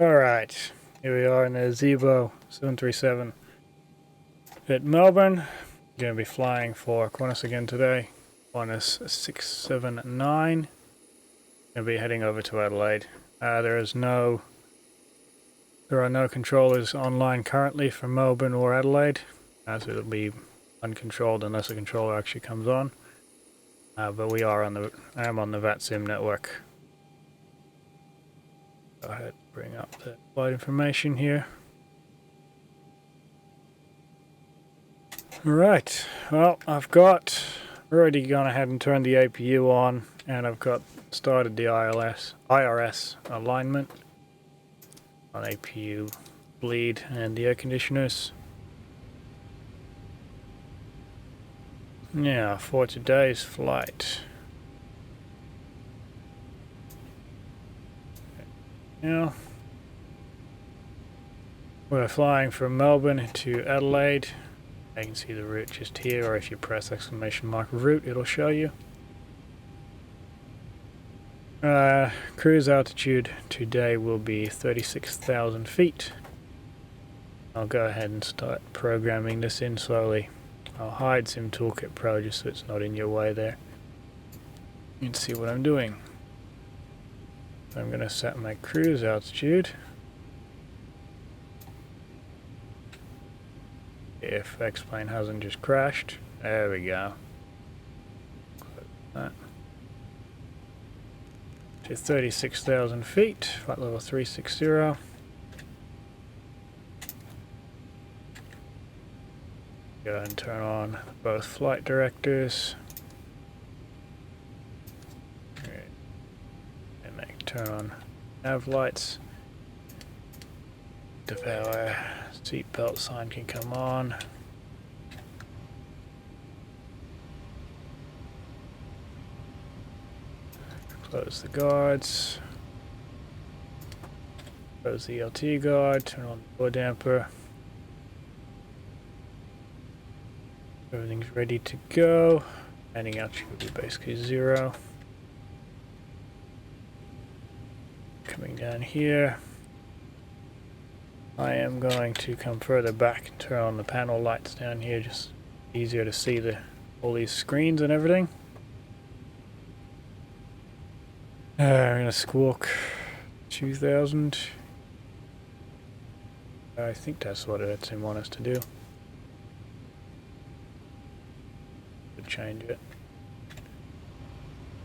Alright, here we are in the Zebo 737 at Melbourne. Going to be flying for Qantas again today. Qantas 679. Going to be heading over to Adelaide. There are no controllers online currently for Melbourne or Adelaide, as it'll be uncontrolled unless a controller actually comes on. But I am on the VATSIM network. Go ahead and bring up the flight information here. Right, well, I've already gone ahead and turned the APU on, and I've started the IRS alignment on APU bleed and the air conditioners. Yeah, for today's flight. Now, we're flying from Melbourne to Adelaide. You can see the route just here, or if you press ! route, it'll show you. Cruise altitude today will be 36,000 feet. I'll go ahead and start programming this in slowly. I'll hide Sim Toolkit Pro just so it's not in your way there. You can see what I'm doing. I'm going to set my cruise altitude. If X-Plane hasn't just crashed. There we go. Close that. To 36,000 feet, flight level 360. Go ahead and turn on both flight directors. And then turn on nav lights. The power seatbelt sign can come on. Close the guards. Close the LT guard. Turn on the door damper. Everything's ready to go. Landing altitude will be basically 0. Coming down here. I am going to come further back and turn on the panel lights down here, just easier to see all these screens and everything. I'm gonna squawk 2000. I think that's what VATSIM wants us to do. Could change it.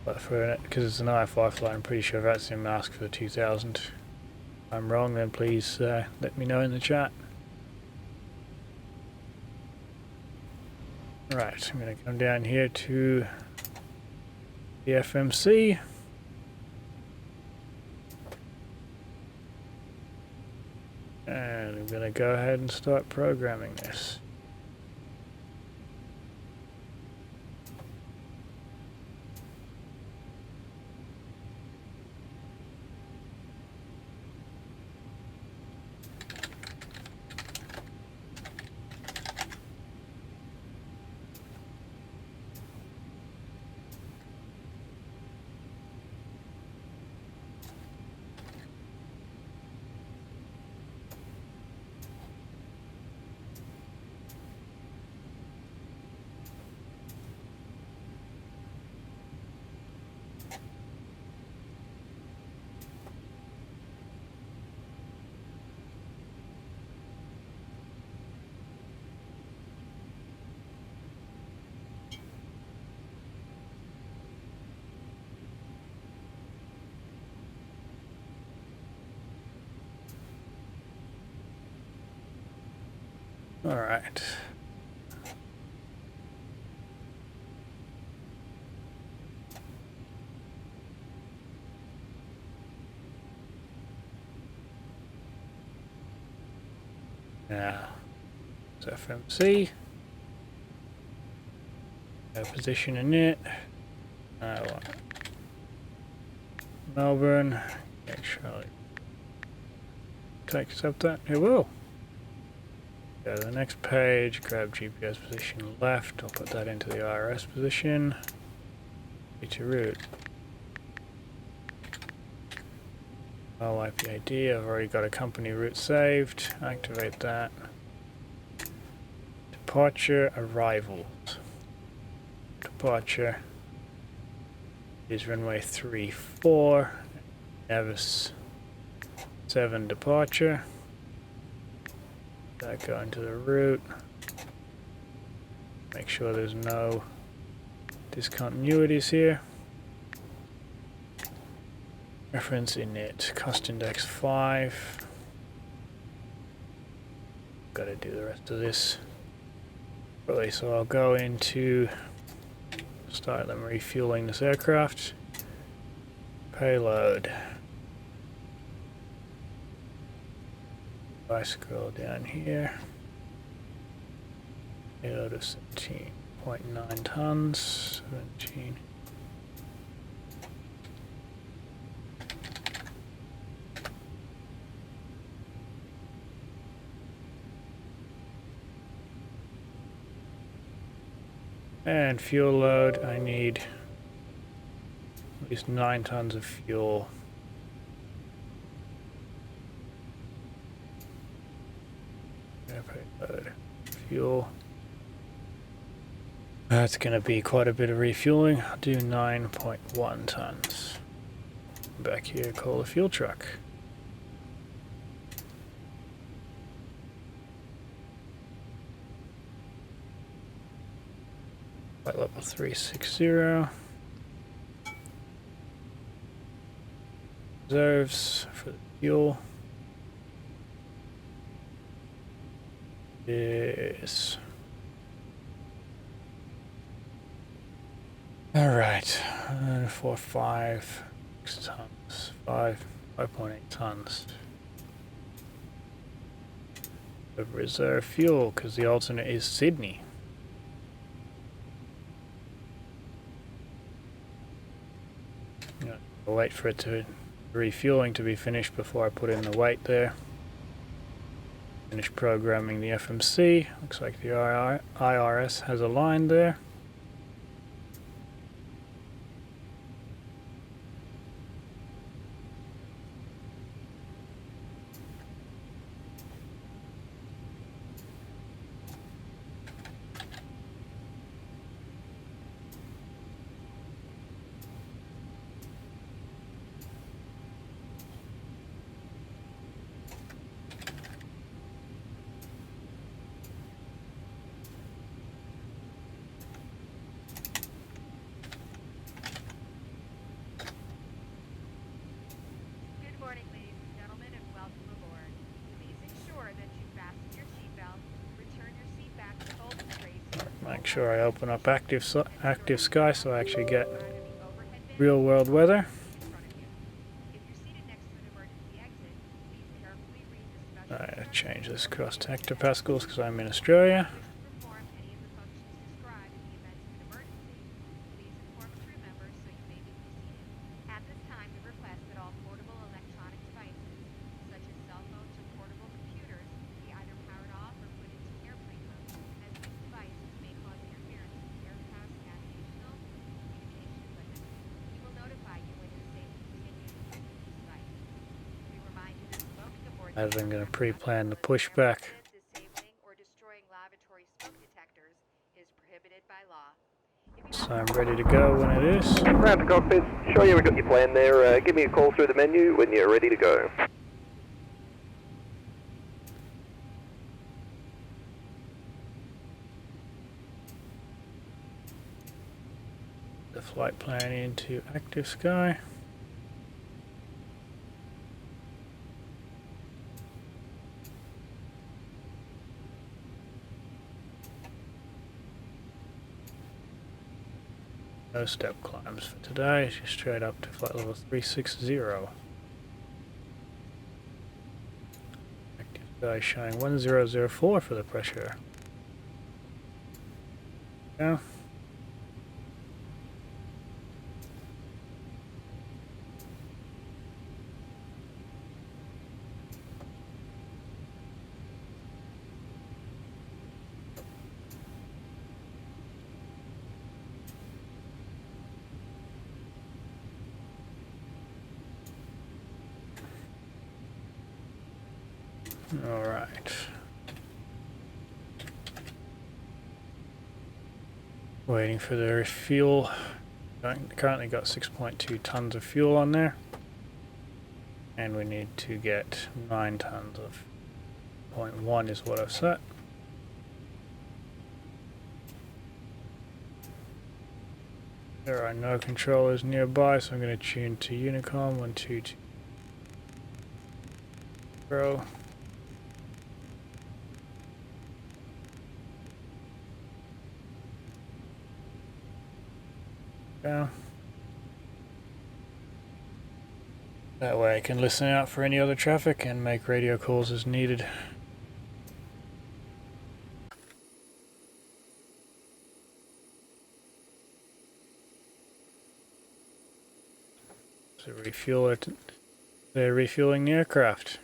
But because it's an IFI flight, I'm pretty sure VATSIM asked for 2000. If I'm wrong, then please let me know in the chat. Right, I'm going to come down here to the FMC. And I'm going to go ahead and start programming this. All right. Now, it's FMC. No position in it. I want Melbourne. Make sure it takes up that. It will. Go to the next page, grab GPS position left, I'll put that into the IRS position. To route. Oh, IP ID, I've already got a company route saved. Activate that. Departure, arrivals. Departure is runway 34, Nevis 7 departure. That go into the route. Make sure there's no discontinuities here. Reference init, cost index 5. Gotta do the rest of this. Really, so I'll go into start them refueling this aircraft. Payload. If I scroll down here, payload of 17.9 tons, 17. And fuel load, I need at least 9 tons of fuel. Payload, fuel. That's going to be quite a bit of refueling. I'll do 9.1 tons. Back here, call the fuel truck. Flight level 360. Reserves for the fuel. Yes. All right. 4, 5, 6 tons. 5.8 tons of reserve fuel, because the alternate is Sydney. I'll wait for it to refueling to be finished before I put in the weight there. Finish programming the FMC. Looks like the IRS has a line there. Make sure I open up active sky so I actually get real world weather. I change this across to hectopascals because I'm in Australia. I'm going to pre-plan the pushback. So I'm ready to go when it is. Round to cockpit, sure you got your plan there. Give me a call through the menu when you're ready to go. The flight plan into active sky. No step climbs for today, just straight up to flight level 360. Active sky showing 1004 for the pressure. Yeah. All right. Waiting for the fuel. Currently got 6.2 tons of fuel on there. And we need to get 9 tons of 0.1 is what I've set. There are no controllers nearby, so I'm going to tune to Unicom 122. Pro. Yeah. That way I can listen out for any other traffic and make radio calls as needed. So they're refueling the aircraft.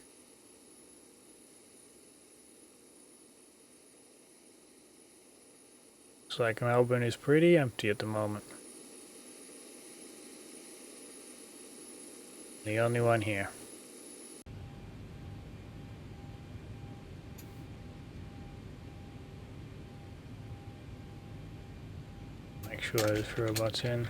Looks like Melbourne is pretty empty at the moment. The only one here. Make sure this robot's in.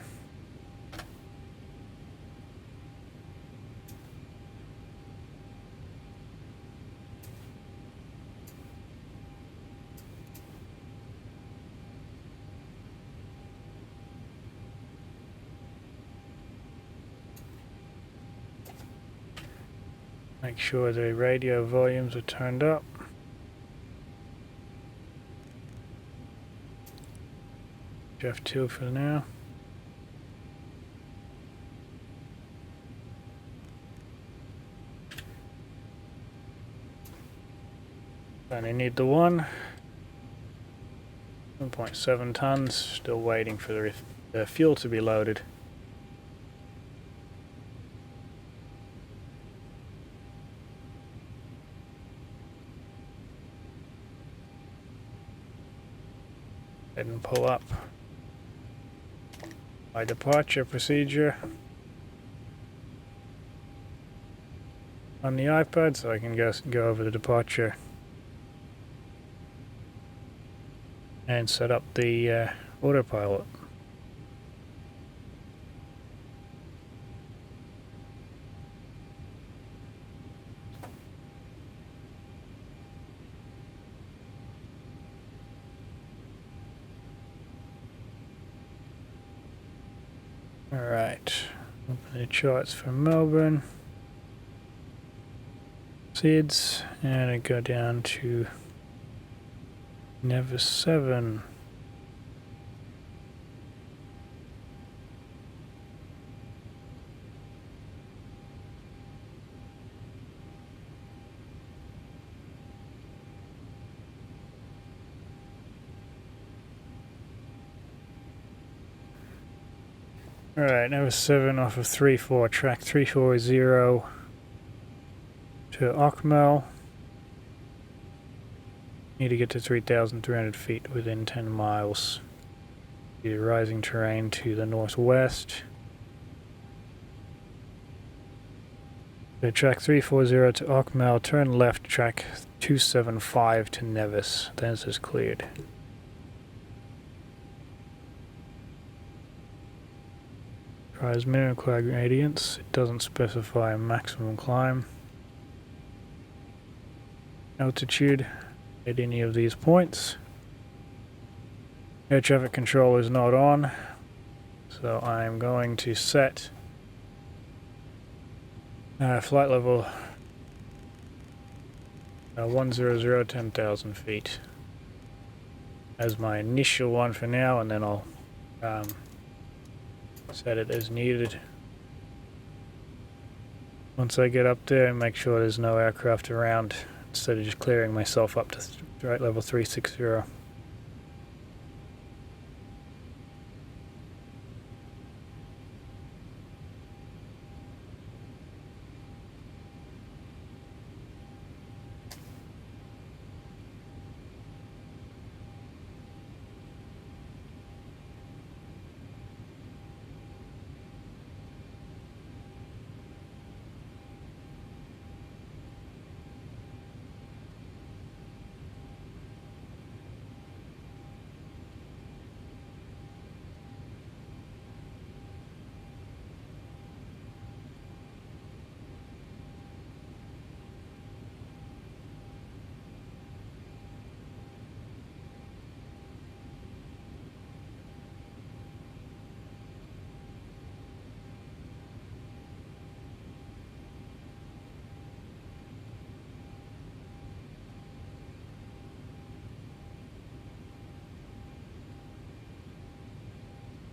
Make sure the radio volumes are turned up. F2 for now. Only need the one. 1.7 tons. Still waiting for the fuel to be loaded. And pull up my departure procedure on the iPad so I can go over the departure and set up the autopilot. Alright, open the charts for Melbourne, SIDS, and I go down to Never 7. Alright, number 7 off of 3-4, track 340 to Okmel. Need to get to 3,300 feet within 10 miles. The rising terrain to the northwest. So track 340 to Okmel, turn left, track 275 to Nevis. This is cleared. Tries minimum climb gradients. It doesn't specify a maximum climb. Altitude at any of these points. Air traffic control is not on, so I'm going to set flight level 100, 10,000 feet as my initial one for now, and then I'll set it as needed once I get up there and make sure there's no aircraft around, instead of just clearing myself up to flight level 360.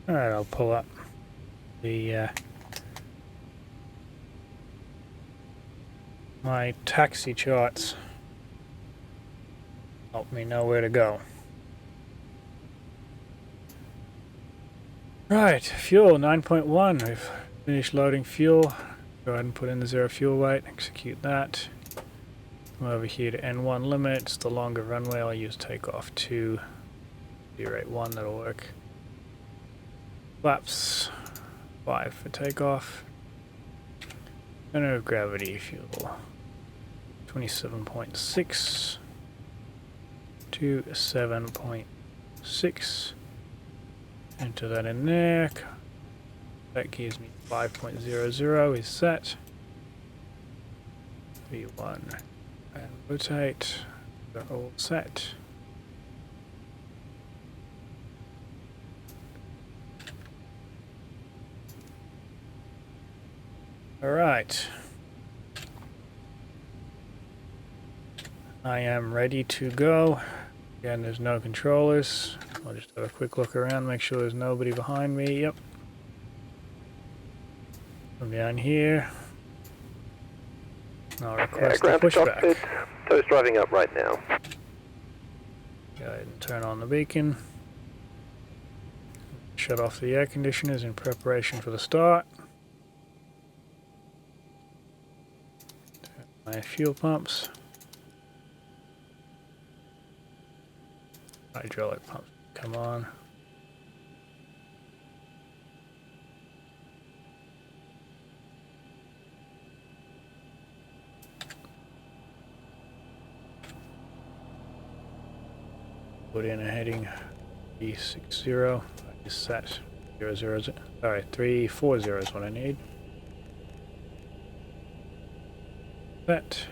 Alright, I'll pull up the my taxi charts. Help me know where to go. Right, fuel 9.1. We've finished loading fuel. Go ahead and put in the 0 fuel weight, execute that. Come over here to N1 limit. It's the longer runway. I'll use takeoff 2, 081, that'll work. Flaps 5 for takeoff. Center of gravity fuel 27.6 to 7.6. Enter that in there. That gives me 5.00 is set. V1 and rotate. They're all set. Alright. I am ready to go. Again, there's no controllers. I'll just have a quick look around, make sure there's nobody behind me. Yep. Come down here. I'll request a pushback. Toast driving up right now. Go ahead and turn on the beacon. Shut off the air conditioners in preparation for the start. Turn my fuel pumps. Hydraulic pumps, come on. Put in a heading B60. I just set 00, sorry, 340 is what I need. Set.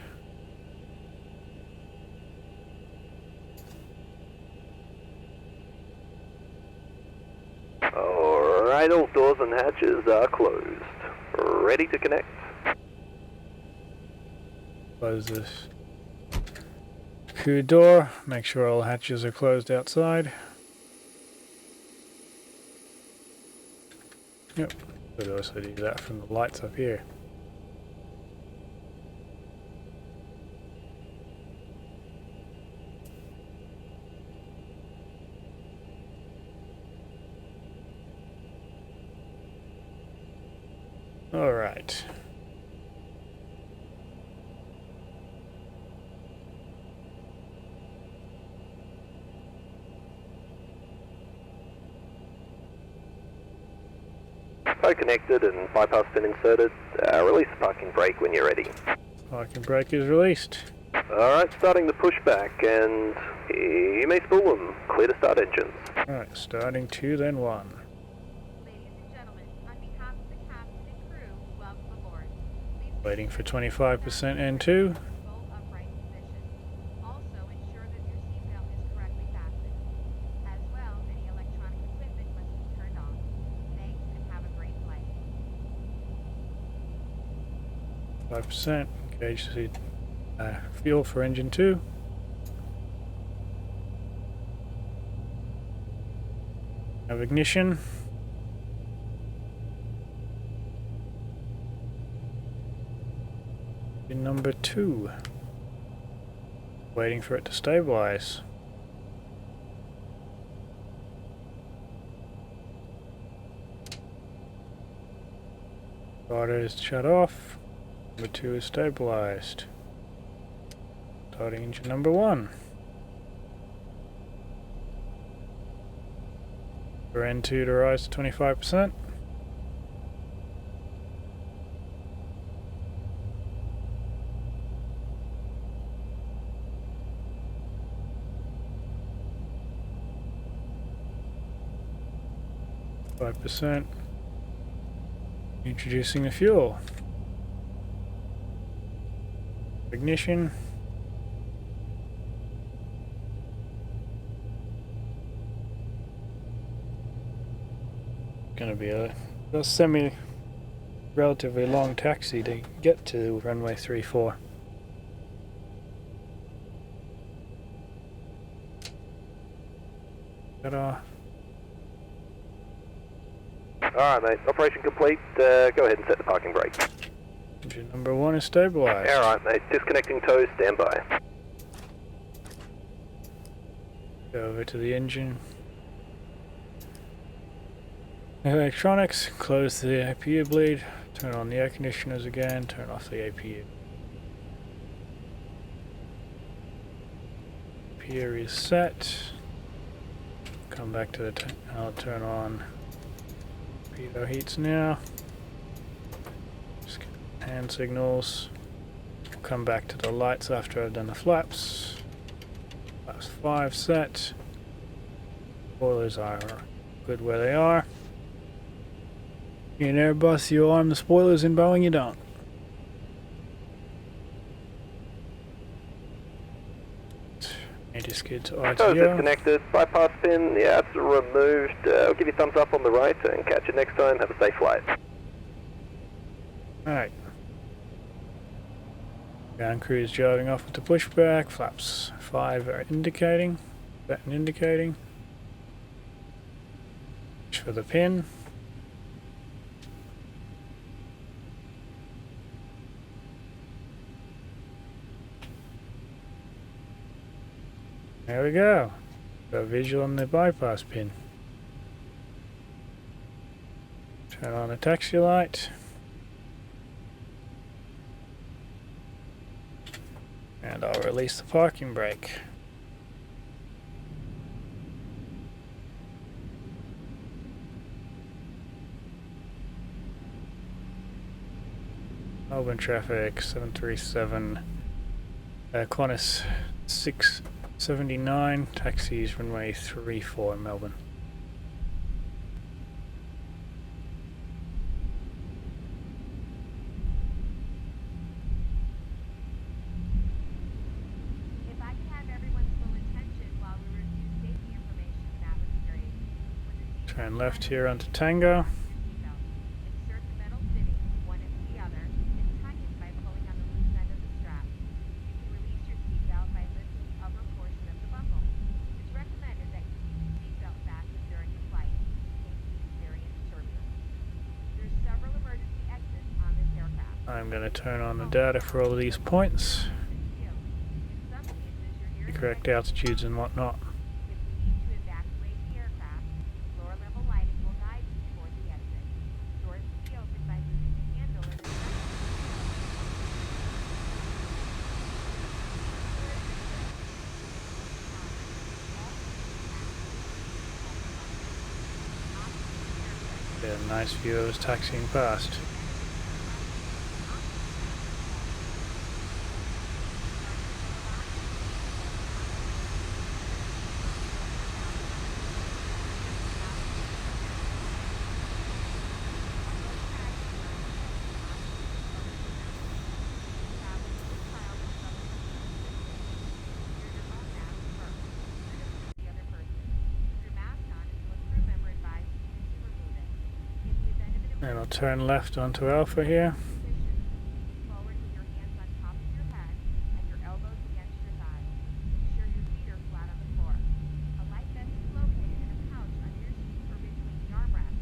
Alright, all doors and hatches are closed. Ready to connect. Close this crew door, make sure all hatches are closed outside. Yep, could also do that from the lights up here. All right. So connected and bypass pin inserted. Release the parking brake when you're ready. Parking brake is released. Alright, starting the pushback, and you may spool them. Clear to start engines. Alright, starting 2, then 1. Ladies and gentlemen, on behalf of the captain and crew, welcome aboard. Waiting for 25% N2. Full upright position. Also ensure that your seatbelt is correctly fastened. As well, any electronic equipment must be turned off. Thanks and have a great flight. 5%. Engage the fuel for engine 2. Have ignition. In number 2. Waiting for it to stabilize. Starter is shut off. Number 2 is stabilized. Starting engine number 1. For N2 to rise to 25%. %. Introducing the fuel. Ignition. Gonna be a relatively long taxi to get to runway 34. Ta-da. Alright, mate. Operation complete. Go ahead and set the parking brake. Engine number 1 is stabilized. Alright, mate. Disconnecting toes. Stand by. Go over to the engine. Electronics. Close the APU bleed. Turn on the air conditioners again. Turn off the APU. APU is set. Come back to the I'll turn on torpedo heats now. Just get hand signals. Come back to the lights after I've done the flaps. Flaps 5 set. Spoilers are good where they are. In Airbus you arm the spoilers, in Boeing you don't. Anti-skid to Toes RTO. disconnected. Bypass pin. Yeah, it's removed. I'll give you a thumbs up on the right and catch you next time. Have a safe flight. Alright. Ground crew is driving off with the pushback. Flaps 5 are indicating. Button indicating. Reach for the pin. There we go. Got a visual on the bypass pin. Turn on the taxi light. And I'll release the parking brake. Melbourne traffic 737 Qantas 679 taxis runway 34 in Melbourne. If I could have everyone's full attention while we review safety information, that would be great. When the Turn left here onto Tango. seatbelt, insert the metal fittings, one into the other, and tighten by pulling on the loose end of the strap. You can release your seatbelt by lifting the upper portion of the buckle. It's recommended that you keep your seatbelt fastened during the flight in case you experience turbulence. There's several emergency exits on this aircraft. I'm going to turn on the data for all of these points. In some cases, you're The correct altitudes and whatnot. If we need to evacuate the aircraft, floor level lighting will guide you toward the exit. Doors can be opened by moving the Get a nice view of us taxiing past. And I'll turn left onto Alpha here. Forward with your hands on top of your head and your elbows against your thighs. Ensure your feet are flat on the floor. A light vest is located in a pouch under your seat or between the armrests.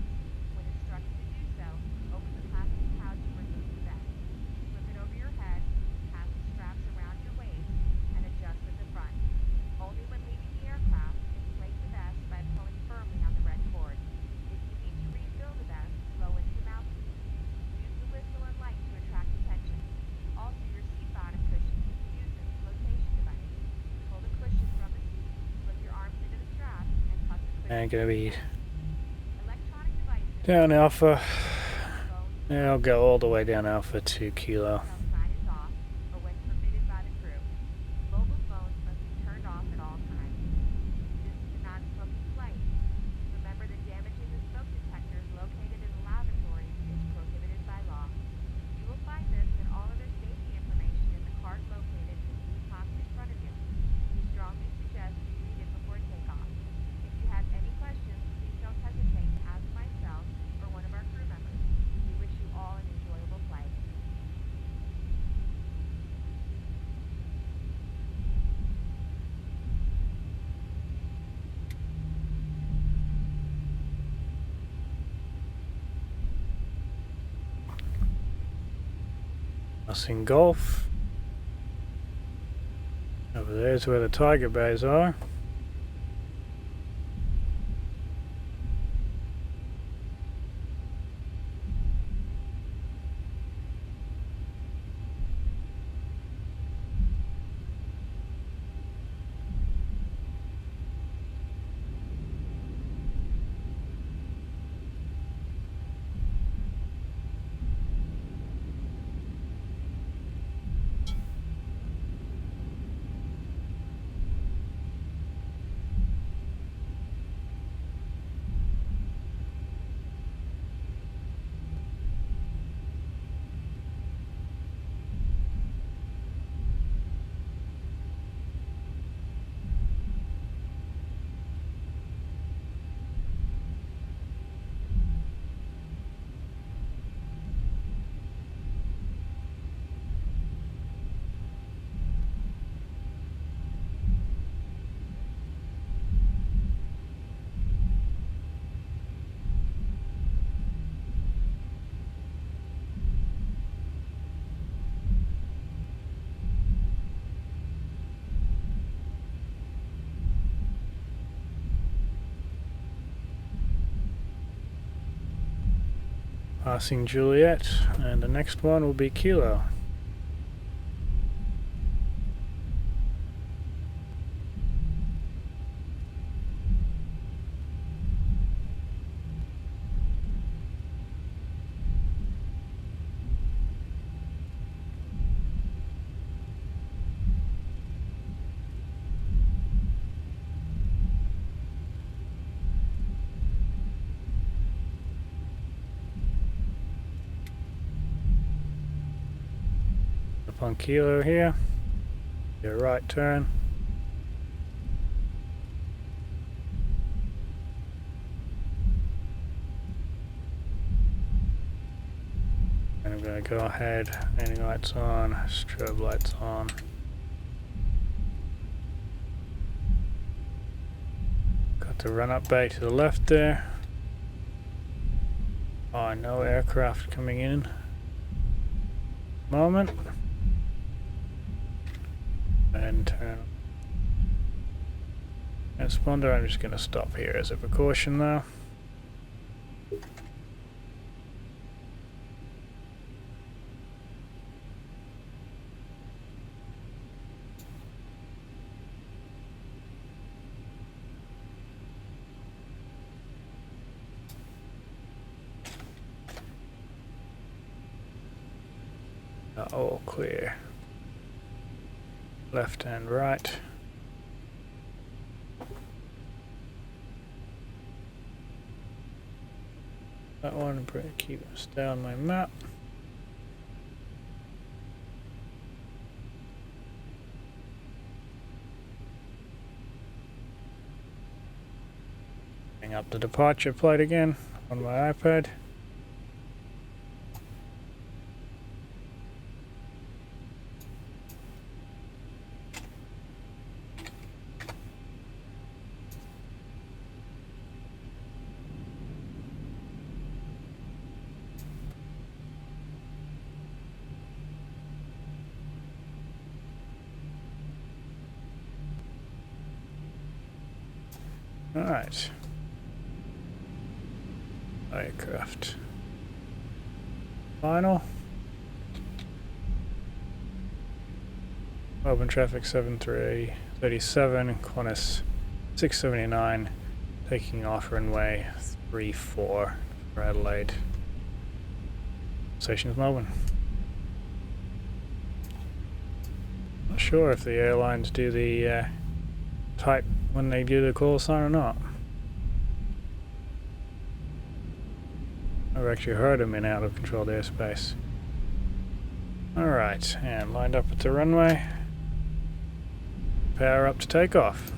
When instructed to do so, open the plastic pouch and remove the vest. Slip it over your head, pass the straps around your waist, and adjust at the front. Only when leaving the aircraft, inflate the vest by pulling firmly on the red cord. If you need to refill the vest, blow into the mouthpiece. Use the whistle and light to attract attention. Also, your seat bottom cushion can be used as a flotation device. Pull the cushion from the seat, slip your arms into the straps, and tuck the cushion. And gonna be Electronic devices. down Alpha. Phones, Yeah, I'll go all the way down Alpha to Kilo. sign is off, or when permitted by the crew. Mobile phones must be turned off at all times. This is a non-smoking flight. Remember that damaging the smoke detectors located in the lavatories is prohibited by law. You will find this and all other safety information in the card located in the blue box in front of you. We strongly suggest you read it before takeoff. If you have any questions, please don't hesitate to ask myself or one of our crew members. We wish you all an enjoyable flight. Crossing Gulf. Over there's where the Tiger Bays are. Passing Juliet, and the next one will be Kilo. Up on Kilo here, your right turn. And I'm going to go ahead, landing lights on, strobe lights on. Got the run up bay to the left there. Oh, no aircraft coming in. Moment. And turn. Transponder, I'm just going to stop here as a precaution now. All clear. Left and right. That one, keep stay on my map. Bring up the departure plate again on my iPad. Alright. Aircraft. Final. Melbourne traffic 7337, Qantas 679, taking off runway 34 for Adelaide. Station is Melbourne. Not sure if the airlines do the type when they do the call sign or not. I've actually heard them in out of controlled airspace. Alright, and lined up at the runway. Power up to takeoff.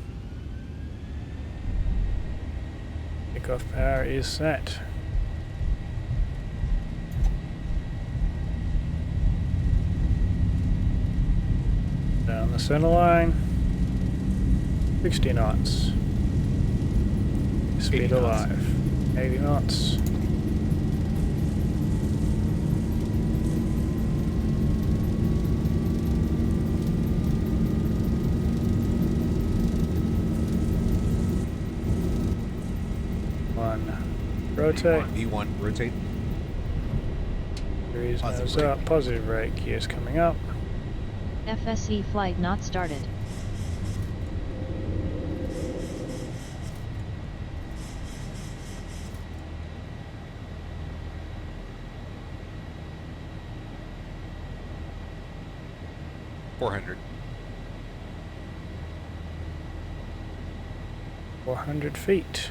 Takeoff power is set. Down the center line. 60 knots. Speed alive. 80 knots. Rotate. V1, rotate. Breeze nose up. Positive rate. Gears coming up. FSE flight not started. $400. 400 feet.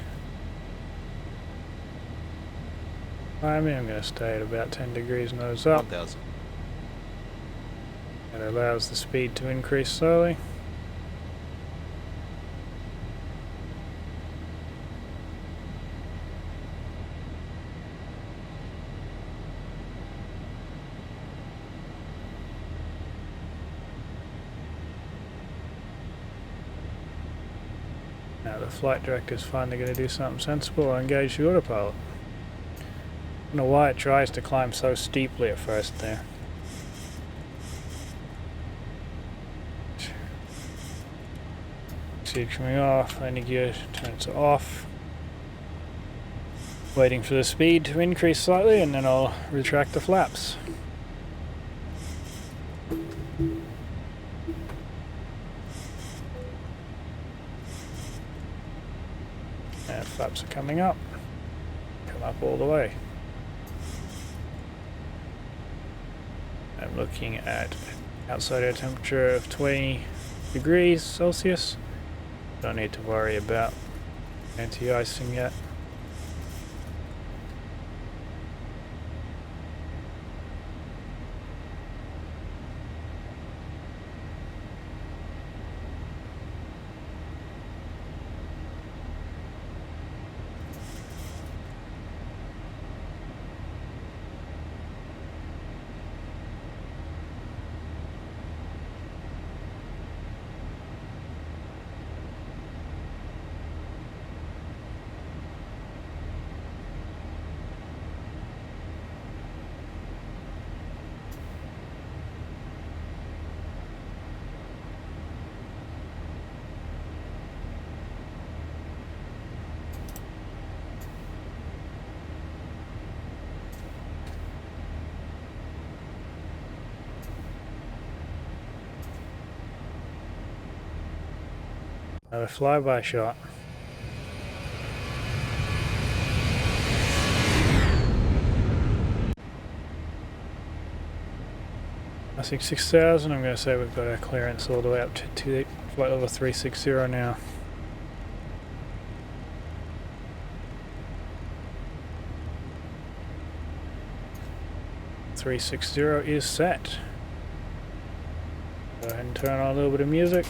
I'm going to stay at about 10 degrees nose up. 1,000. It allows the speed to increase slowly. Now the flight director's finally going to do something sensible and engage the autopilot. I don't know why it tries to climb so steeply at first there. Seat coming off, landing gear turns off. Waiting for the speed to increase slightly and then I'll retract the flaps. And flaps are coming up. Come up all the way. I'm looking at outside air temperature of 20 degrees Celsius. Don't need to worry about anti-icing yet. Another flyby shot. I think 6,000. I'm going to say we've got our clearance all the way up to flight level 360 now. .360 is set. Go ahead and turn on a little bit of music.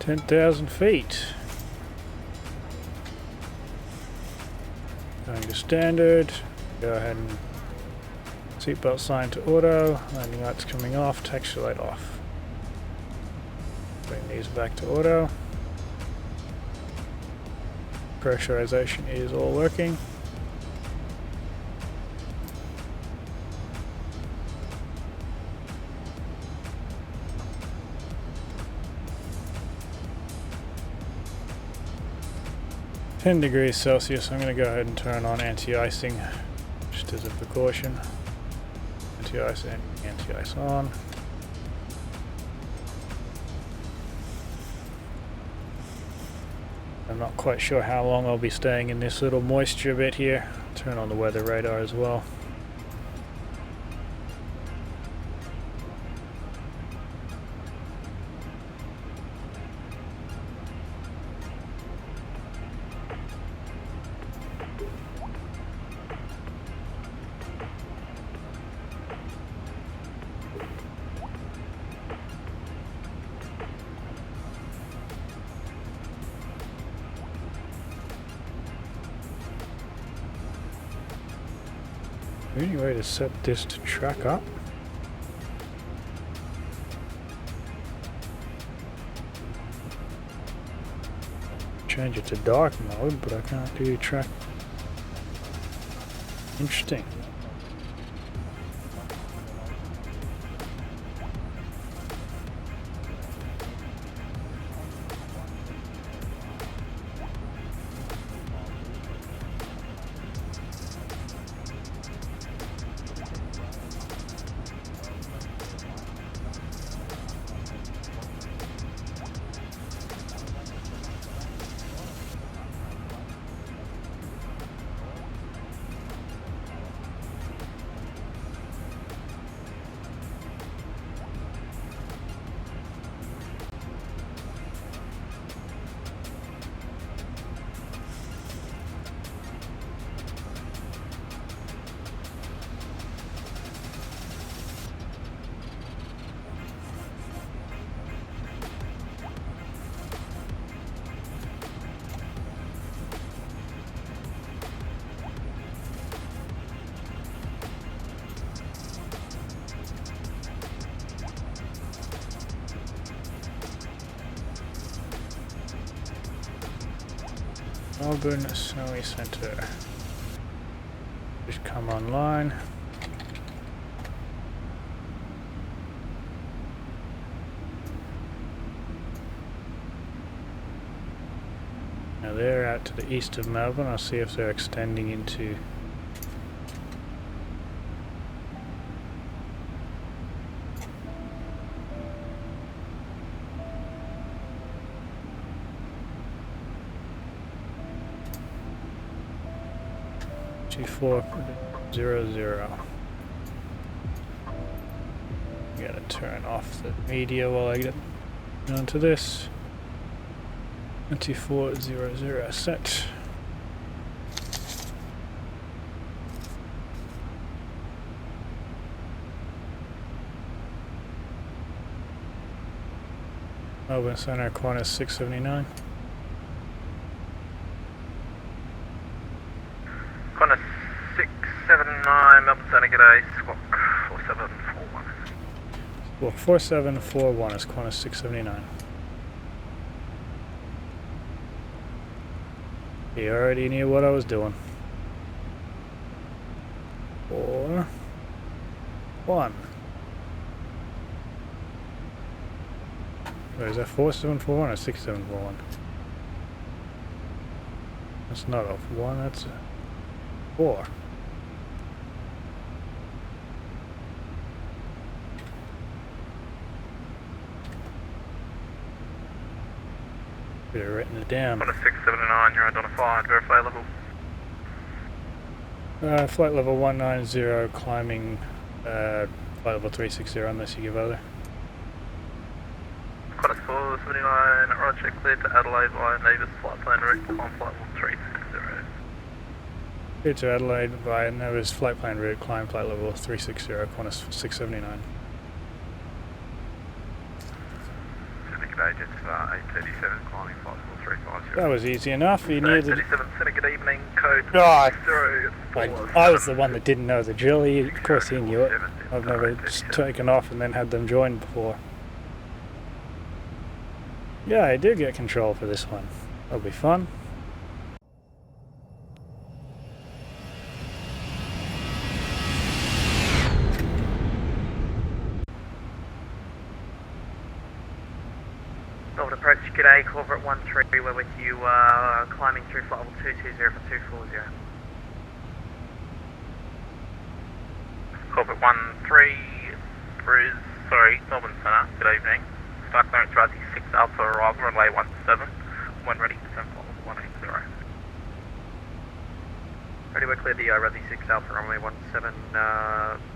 $10,000 Going to standard. Go ahead and seatbelt sign to auto. Landing lights coming off. Taxi light off. Bring these back to auto. Pressurization is all working. (10°C). I'm going to go ahead and turn on anti-icing just as a precaution. Anti-icing, anti-ice on. I'm not quite sure how long I'll be staying in this little moisture bit here. Turn on the weather radar as well. Any way to set this to track up? Change it to dark mode, but I can't do track. Interesting. Melbourne Snowy Centre. Just come online. Now they're out to the east of Melbourne. I'll see if they're extending into (2400). Gotta turn off the media while I get onto this. 2400 set. Melbourne Centre, Qantas 679. Qantas 679, Melbourne Centre, g'day, squawk 4741. Well, 4741 is Qantas 679. He already knew what I was doing. 4 1. Wait, is that 4741 or 6741? That's not a 1, that's a 4. Could have written it down. Qantas 679, you're identified, verify level. Flight level 190, climbing flight level 360 unless you give other. Qantas 479, roger, cleared to Adelaide via Nevis flight plan route, climb flight level 360. Cleared to Adelaide via Nevis flight plan route, climb flight level 360, Qantas 679. Agent 837, climbing flight level 350. That was easy enough. You knew the. 837, Centre, good evening, code Oh, 0. I was the one that didn't know the drill. Of course he knew it. I've never just taken off and then had them join before. Yeah, I do get control for this one. That'll be fun. Melbourne approach, g'day, corporate 13, we're with you, climbing through flight level 220 for 240. Corporate 13, Melbourne Centre, good evening. Start clearance Rugby 6 Alpha arrival, runway 17, when ready, descend flight level 180. Ready, we're clear the Rugby 6 Alpha, runway 17,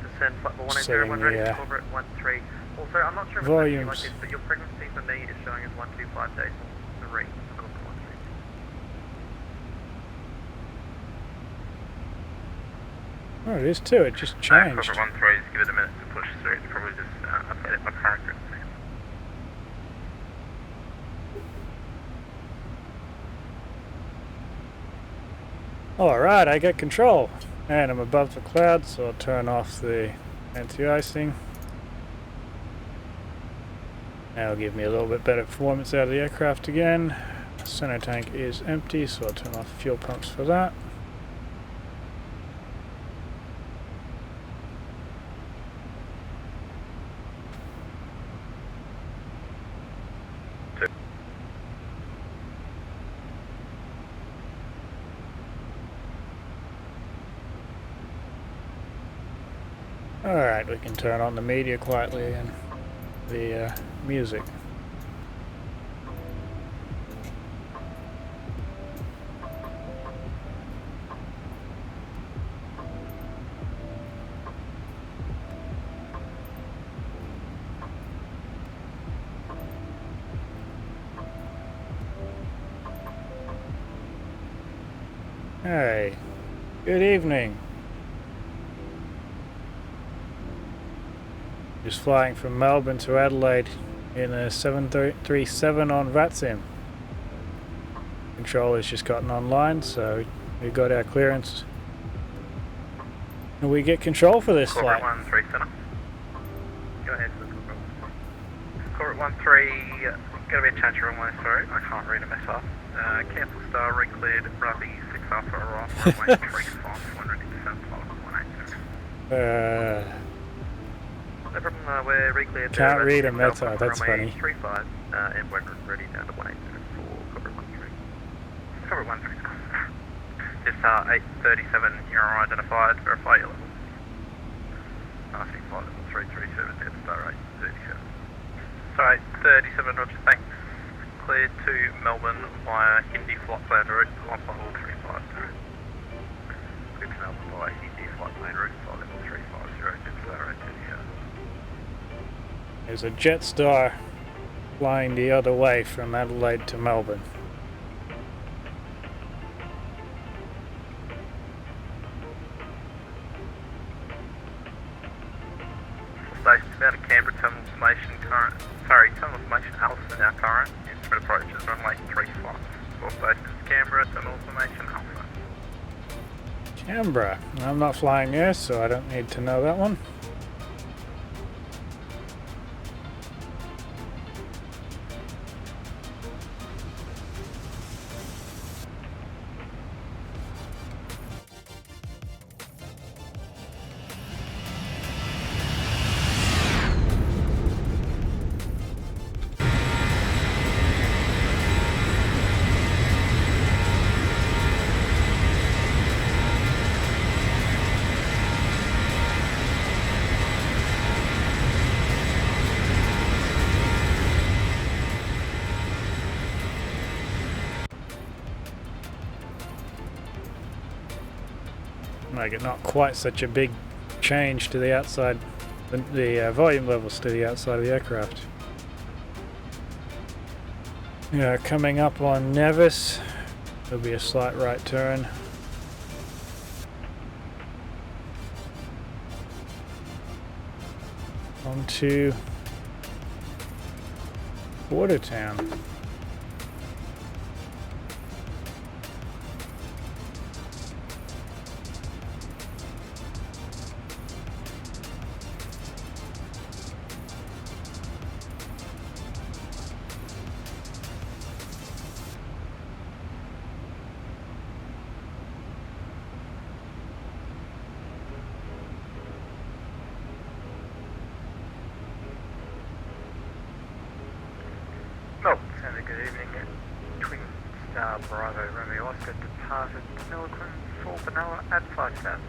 descend flight level 180, when ready, corporate 13. Also, I'm not sure if it's like this, but your pregnancy for me is showing as 125 days 3. Oh, it is too. It just changed. Corporate 13, just give it a minute to push through. It's probably just updated my current pregnancy. Alright, I get control. And I'm above the clouds, so I'll turn off the anti-icing. That'll give me a little bit better performance out of the aircraft again. Center tank is empty, so I'll turn off the fuel pumps for that. Alright, we can turn on the media quietly and the music. Hey, good evening. Just flying from Melbourne to Adelaide in a 737 on VATSIM. Control has just gotten online, so we got our clearance. And we get control for this flight. Corporate 13 Centre. Go ahead, Corporate 13, gonna be a change of runway, sorry, I can't read a mess up. Cancel star, recleared, Rugby 6 Alpha arrival, runway 35, 100 descent, flight 180. No problem, we're recleared. Can't read a meta, that's funny. 35, and we're ready down to 180 for Corporate 13. Corporate 13. Just 837, you're identified, verify your level. Asking flight level 337, Dead Star 837. Sorry, 37, roger, thanks. Cleared to Melbourne via Hindi flight plan route, on flight level 350. Cleared to Melbourne via Hindi flight plan route, flight level 350, Dead Star 837. There's a Jetstar flying the other way from Adelaide to Melbourne. Stations down to Canberra terminal information current. Sorry, terminal information Alpha now current. Instrument approaches runway 35. For stations Canberra, terminal information Alpha. Canberra. I'm not flying there, so I don't need to know that one. Make it not quite such a big change to the outside, the volume levels to the outside of the aircraft. Yeah, coming up on Nevis, there'll be a slight right turn. Onto Watertown. Melbourne, Santa, good evening. Twin Star Bravo Romeo Oscar departed Millican for Vanilla at 5000.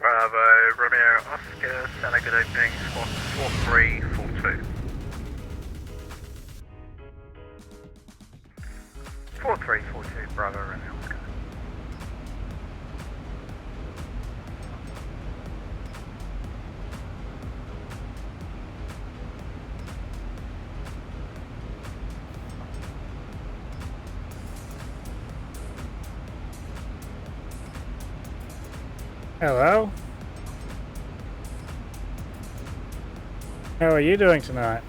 Bravo Romeo Oscar, Santa, good evening. Squawk 4342. 4342, Bravo Romeo Oscar. Hello. How are you doing tonight?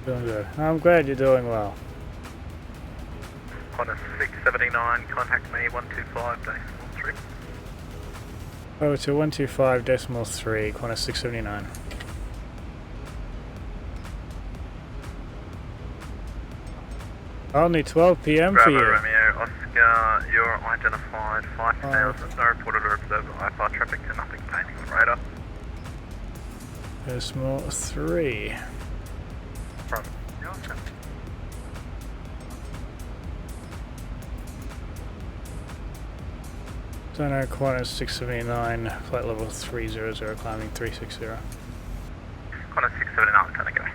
Doing good. I'm glad you're doing well. Qantas 679, contact me 125.3. Over to 125.3, Qantas 679. Only 12 p.m. for Bravo you. Romeo Oscar, you're identified 5000, no reported or observed IFR traffic to nothing painting on radar. Decimal 3. From the Oscar. Donor Qantas 679, flight level 300, climbing 360. Qantas 679, can I go?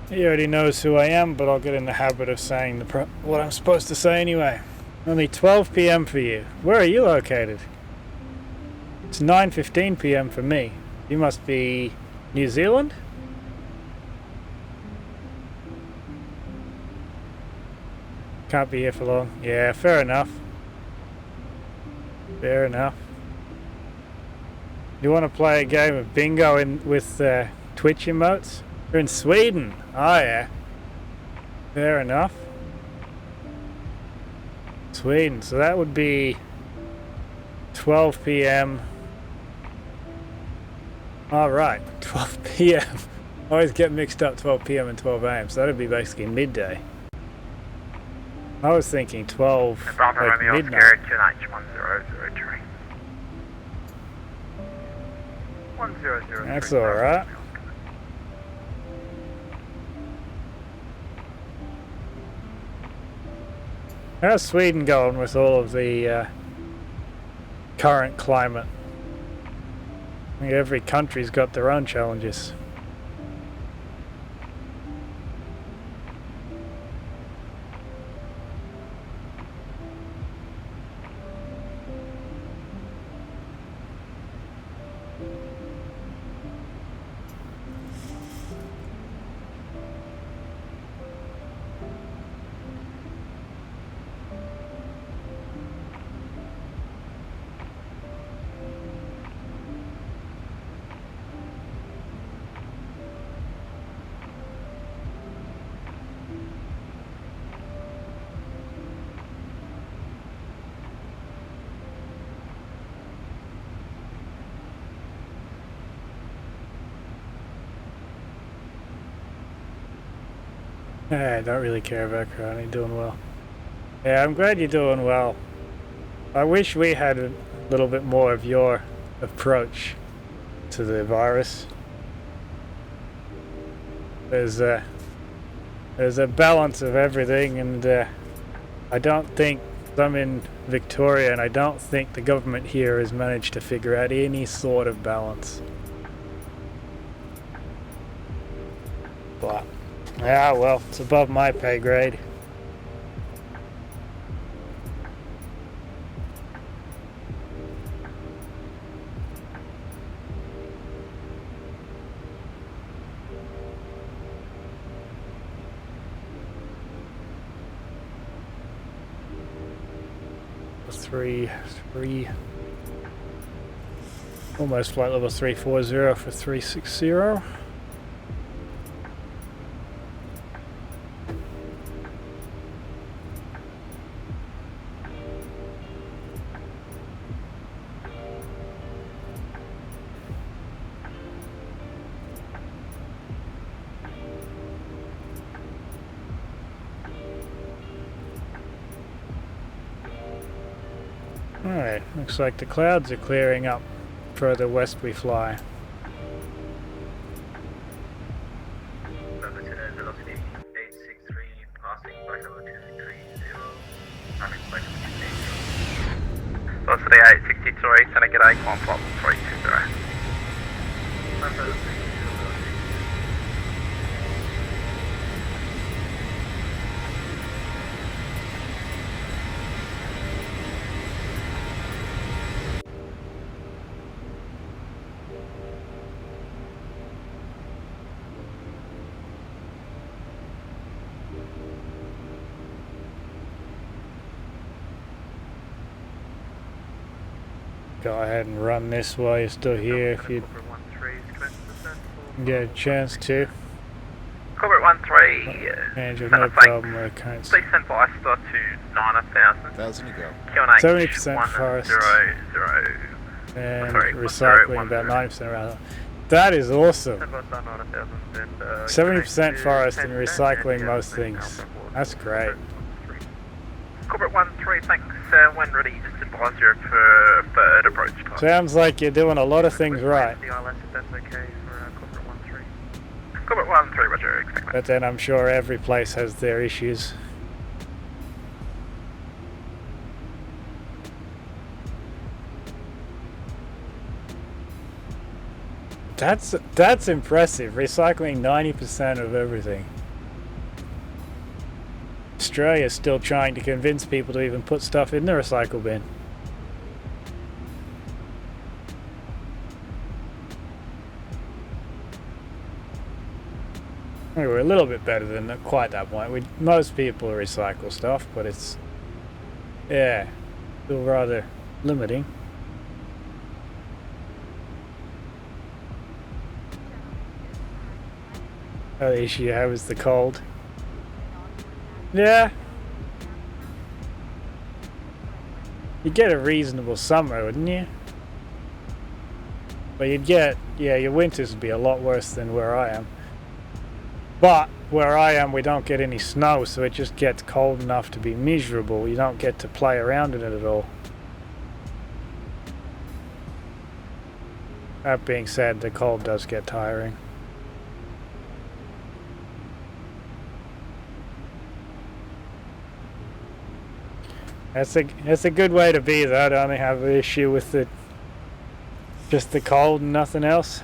He already knows who I am, but I'll get in the habit of saying what I'm supposed to say anyway. Only 12 p.m. for you. Where are you located? It's 9:15 p.m. for me. You must be New Zealand? Can't be here for long. Yeah, fair enough. Fair enough. You want to play a game of bingo with Twitch emotes? You're in Sweden. Oh yeah. Fair enough. Sweden. So that would be 12 p.m. Alright, 12 p.m. I always get mixed up 12 p.m. and 12 a.m. So that'd be basically midday. I was thinking 12 Bravo like Romeo midnight. Oscar, QNH 1003. 1003. That's alright. How's Sweden going with all of the current climate? Every country's got their own challenges. I don't really care about Crown. You're doing well. Yeah, I'm glad you're doing well. I wish we had a little bit more of your approach to the virus. There's a balance of everything, and I don't think I'm in Victoria, and I don't think the government here has managed to figure out any sort of balance. But yeah, well, it's above my pay grade. Three, almost flight level 340 for 360. Alright, looks like the clouds are clearing up further west we fly. Velocity 863, passing flight level 230, passing flight level 280. Velocity 863, send a g'day, climb flight level 320. Go ahead and run this while you're still here if you get a chance to. Corporate 13, Angel, no problem with current. please send Vister to 9,000. 1,000 to go. 70% forest. 000. And Sorry, recycling 10. about 90% around. That is awesome. Send Vister 9,000 and 70% forest and recycling most things. That's great. Corporate 13, thanks. When ready, just advise your preferred approach time. Sounds like you're doing a lot of things right. The ILS, if that's okay for Corporate 13. Corporate 13, roger, expect that. But then I'm sure every place has their issues. That's impressive. Recycling 90% of everything. Australia's still trying to convince people to even put stuff in the recycle bin. We're a little bit better than quite that point. Most people recycle stuff, but it's, yeah, still rather limiting. The issue you have is the cold. Yeah. You'd get a reasonable summer, wouldn't you? But you'd get, yeah, your winters would be a lot worse than where I am. But where I am, we don't get any snow, so it just gets cold enough to be miserable. You don't get to play around in it at all. That being said, the cold does get tiring. That's a good way to be, though. I don't have an issue with it Just the cold and nothing else?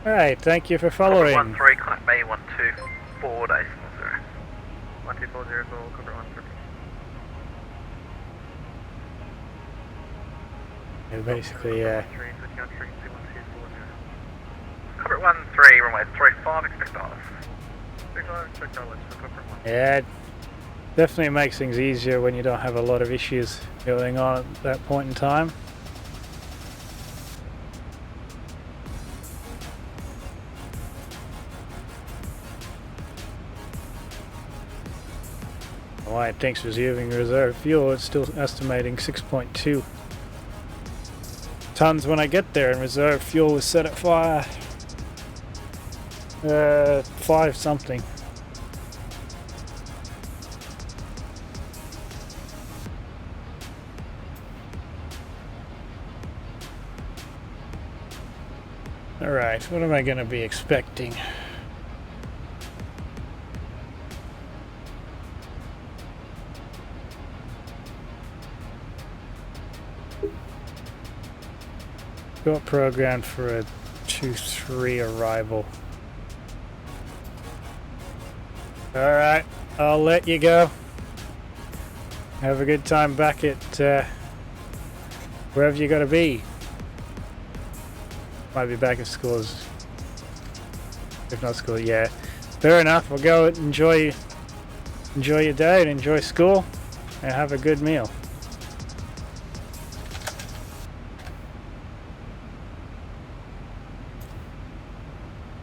Alright, thank you for following. 13, connect me 124 days 0. 1240 call, cover 13. Basically, Cover 13, runway 35, expect dollars. Expect dollars for cover 1. yeah, definitely makes things easier when you don't have a lot of issues going on at that point in time. Alright, thanks for reserving reserve fuel. It's still estimating 6.2 tons when I get there, and reserve fuel was set at 5 something. Alright, what am I going to be expecting? Got programmed for a 2-3 arrival. Alright, I'll let you go. Have a good time back at wherever you gotta be. Might be back at schools. If not school, yeah. Fair enough, we'll go enjoy your day and enjoy school and have a good meal.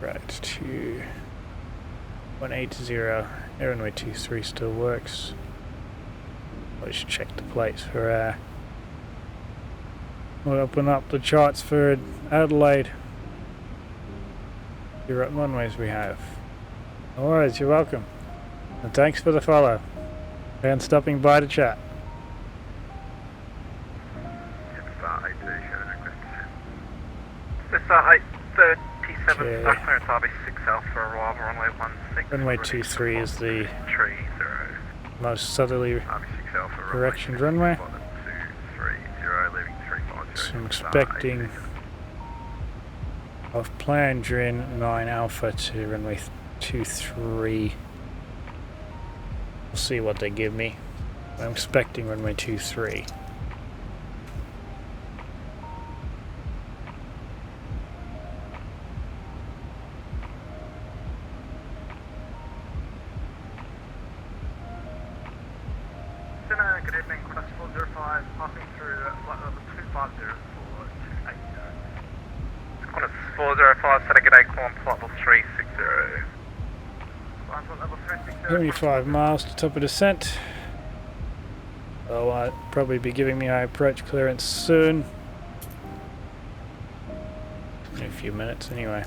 Right, 2180, runway 23 still works. I should check the plates for we'll open up the charts for Adelaide. See what runways we have. Alright, you're welcome. And thanks for the follow. And stopping by to chat. This 837 Okay. stock clearance RB6 Alpha arrival runway 16. Runway 23 is the 30. most southerly RB6 Alpha direction runway. 230, leaving 350. So I'm expecting off plan Drin 9 Alpha to runway 23. We'll see what they give me. I'm expecting runway 23. Good evening, Quest 405, passing through flight level 250 for 280. Qantas 405, set a good day, call on flight level 360. Flight level 360. 75 miles to top of descent. They'll probably be giving me high approach clearance soon. In a few minutes anyway.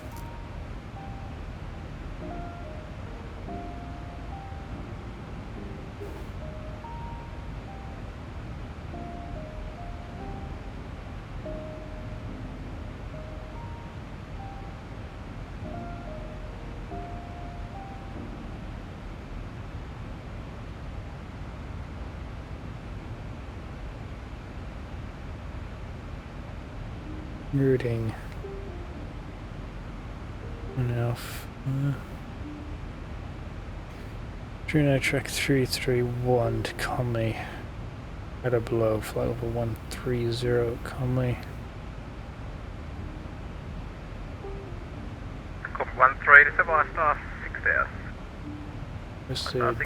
Routing. Enough. Juno track 331 to Conley. At or below flight level 130 at Conley. Copy 13 to Survivor Star 6000. This is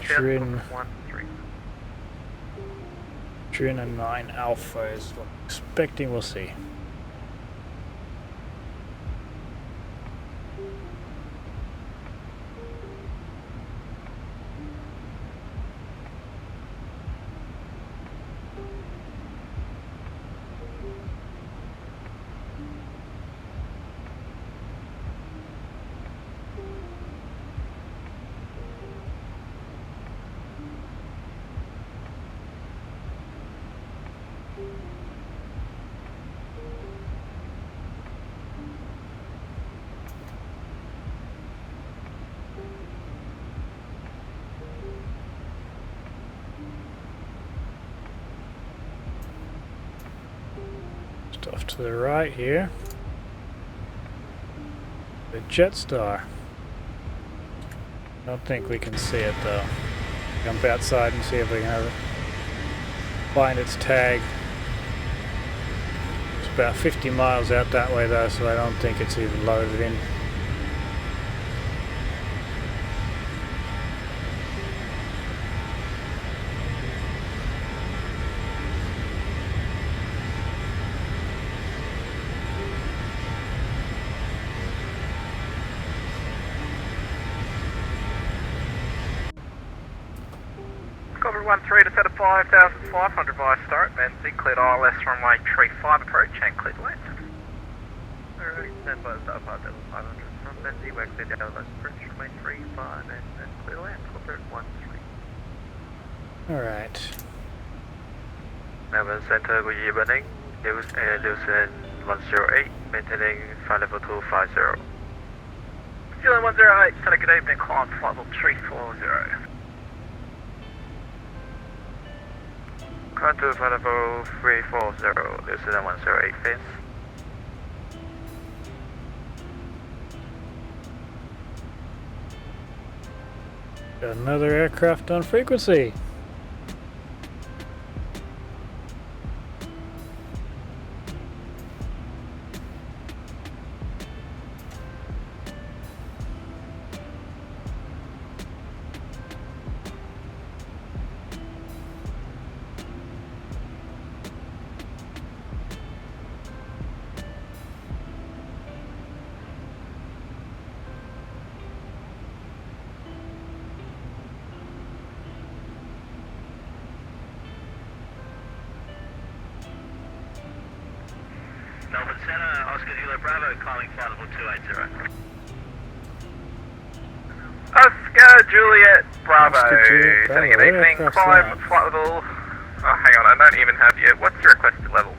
Drin and 9 Alpha is what I'm expecting, we'll see. Just off to the right here. The Jetstar. Don't think we can see it though. Jump outside and see if we can have it. Find its tag. It's about 50 miles out that way though, so I don't think it's even loaded in. Cover 13 to set of 5,500 via start, Benzie, cleared ILS runway tree 5 approach and cleared left. Alright, stand by the start 5,500 from Benzie, we're cleared down the approach, runway 3, 5 and clear left, cover 13. Alright. Melbourne Centre, good evening, News and 108, maintaining flight level 250. Feeling 108, Centre, good evening, climb flight level 340. Contour flight level 340, New Zealand 108 fins. Got another aircraft on frequency. Melbourne Centre, Oscar Juliet Bravo, climbing flight level 280. Oscar Juliet Bravo, Oscar Juliet Bravo. sending an evening, climb flight level... Oh, hang on, I don't even have you. What's your requested level?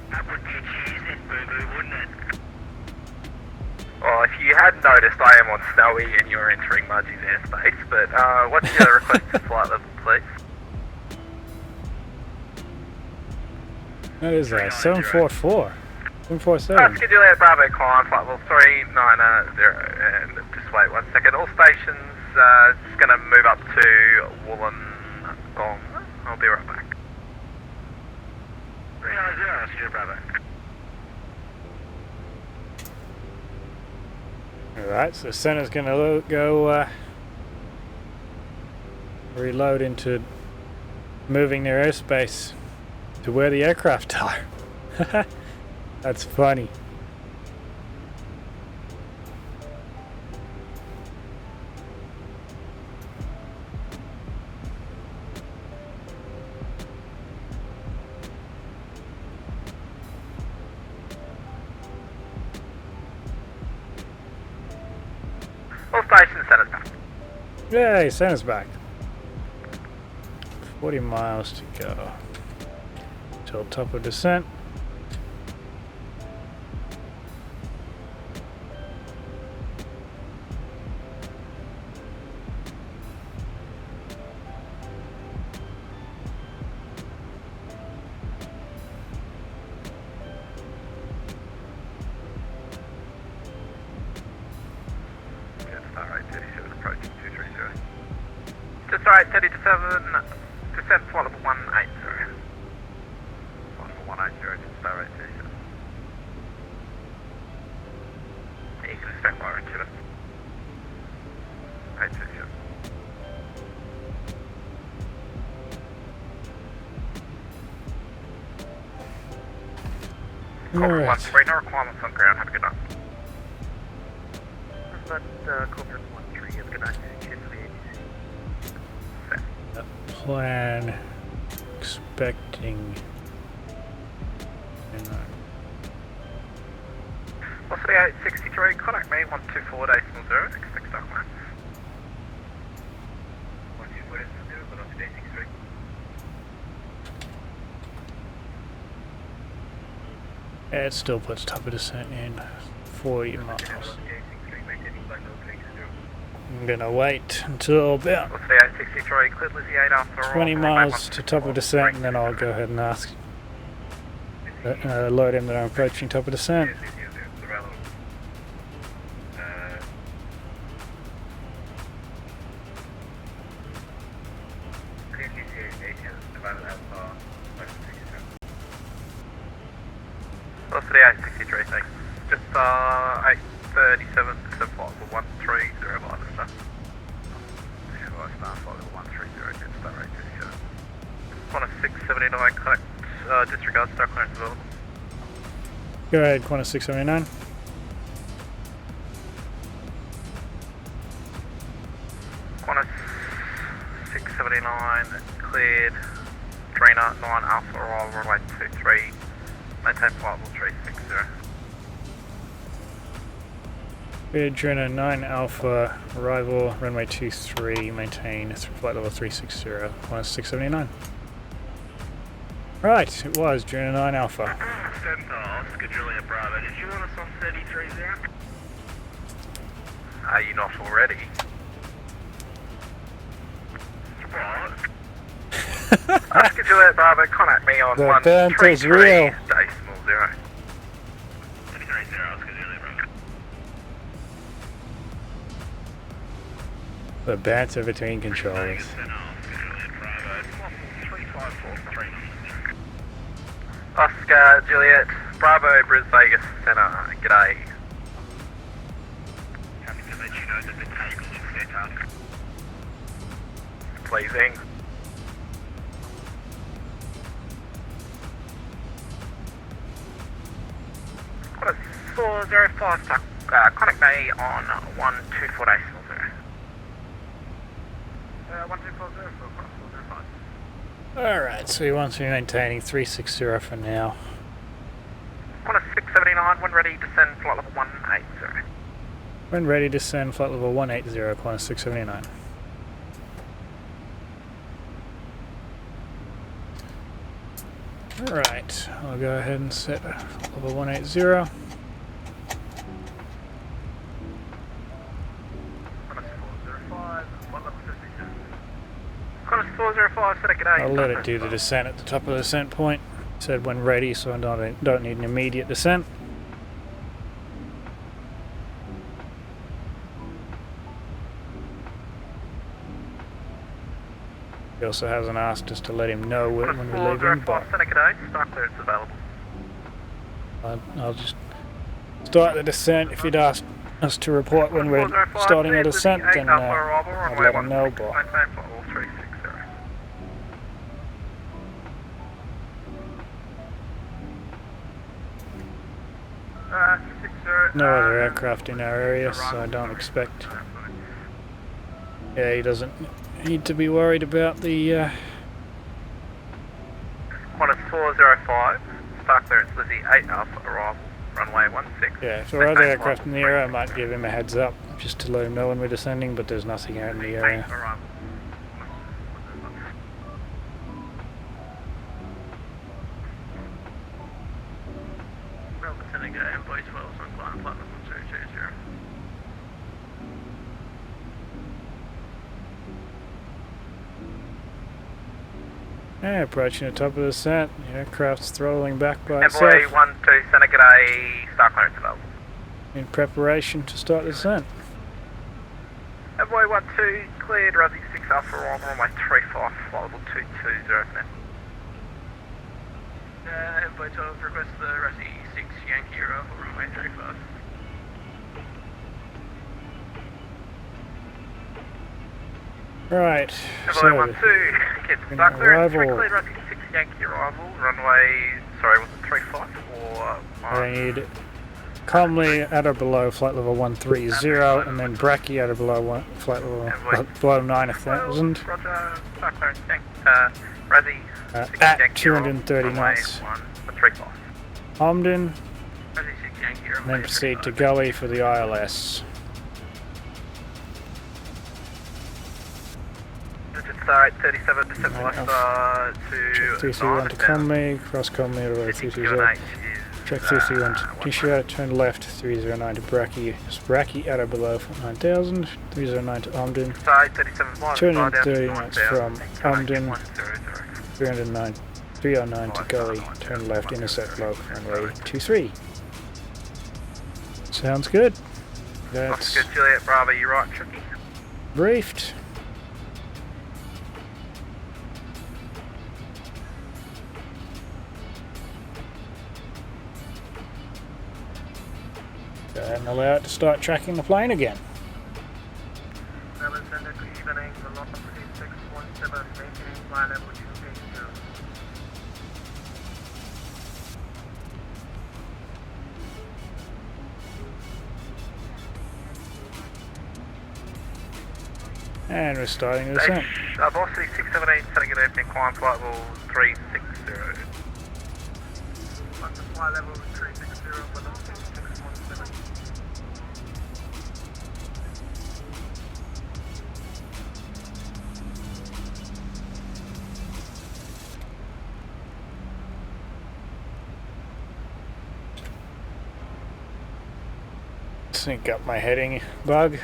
That would get you using boo-boo, wouldn't it? Well, if you hadn't noticed, I am on Snowy and you're entering Mudgie's airspace, but what's your requested flight level, please? What is that? 744? 747? Oscar Juliet Bravo, climb flight level 390, and just wait 1 second. All stations, just going to move up to Wollongong. I'll be right back. 390, Oscar Juliet Bravo. Alright, so Centre's going to go reload into moving their airspace to where the aircraft are. That's funny. All stations, Centre's back. Yay, Centre's back. 40 miles to go till top of descent. Just right, 30 to 7, descent flight level 180. Flight level 180, just stay right, 37. You can expect lower into it. 827. Corporate 13, no requirements on ground, have a good night. But Corporate 13, have a good night. Cheers for the Plan expecting. What's the 863? Contact me 124.0, expect documents. 124.0, but on to D63. Yeah, it still puts top of descent in 40 miles. I'm gonna wait until about What's the 863, cleared Lizzie 8 after 20 miles to top of descent, and then I'll go ahead and ask alert him that I'm approaching top of descent. What's the 863 thing? Just 837 to flight level 130 by the stuff. Flight level 130, get start rate 37. Qantas 679, connect, disregard start clearance available. Go ahead, Qantas 679. Qantas 679, cleared, Drina 9 Alpha arrival runway 23, maintain flight level 360. Adrena 9 Alpha, arrival, runway 23, maintain flight level 360, Qantas 679. Right, it was Adrena 9 Alpha. Oscar Juliet Bravo, did you want us on 330? Are you not already? What? Oscar Juliet Bravo, contact me on The 133 banter's real. decimal 0. 330 Oscar Juliet Bravo. The banter between controllers. Oscar Juliet Bravo, Bris Vegas Centre, g'day. Happy to let you know that the table is set up. Pleasing. What is 405 contact me on 124 decimal 0. 1240 for 405. Alright, so he wants me maintaining 360 for now. Qantas 679, when ready, descend flight level 180. When ready to send flight level 180, Qantas 679. Alright, I'll go ahead and set level 180. Qantas 405, flight level 52. Qantas 405, set a g'day. I'll let it do the descent at the top of the descent point. Said when ready, so I don't need an immediate descent. He also hasn't asked us to let him know when we're leaving, but set a g'day, start clearance available. I'll just start the descent. If he'd asked us to report when we're starting a descent, then I'd let him know, but Maintain flight level 360. no other aircraft in our area, so I don't expect. Yeah, he doesn't need to be worried about the. Qantas 405, start clearance Lizzie 8 Alpha arrival, runway 16. Yeah, if there are other aircraft in the area, I might give him a heads up just to let him know when we're descending, but there's nothing out in the area. Arrival. Melbourne, Senegal, Boy 12 on climb flight level 220. Yeah, approaching the top of the descent. The aircraft's throttling back by Envoy itself 12, Senegal, start clearance available. in preparation to start the descent. Envoy 12, cleared, Rosy 6 Alpha arrival, runway 35, flight level 220 for now. Envoy 12, request the Rosy 6 Yankee arrival, runway 35. Right, Envoy so 12, get start clearance, arrival. cleared, Rosy 6 Yankee arrival, runway, sorry, was it 35 or... I need calmly at or below flight level 130, and then Bracky at or below flight level below 9000. Roger, start clearance, Rosy 6 At Yankee 230 runway knots. 135. Omden, Rosy 6 Yankee and then runway proceed to 35. Gully for the ILS. Digit 37 descent Right, to 331 to Conley, cross Conley at about 330. Track 331 to Tisha, turn left 309 to Bracky, out of below 9000, 309 to Omden, Side 37 miles. 230 knots from Omden, 309 to Gully, turn left, intercept log, runway 23. Sounds good. That's Oscar Juliet Bravo, you right, Tricky? briefed. Go ahead and allow it to start tracking the plane again. Melbourne Center, good evening. Velocity 617, maintaining flight level 280. And we're starting the descent. Velocity 617, setting it open, climb flight level 360. On the flight level 360, velocity 617. Sync up my heading bug.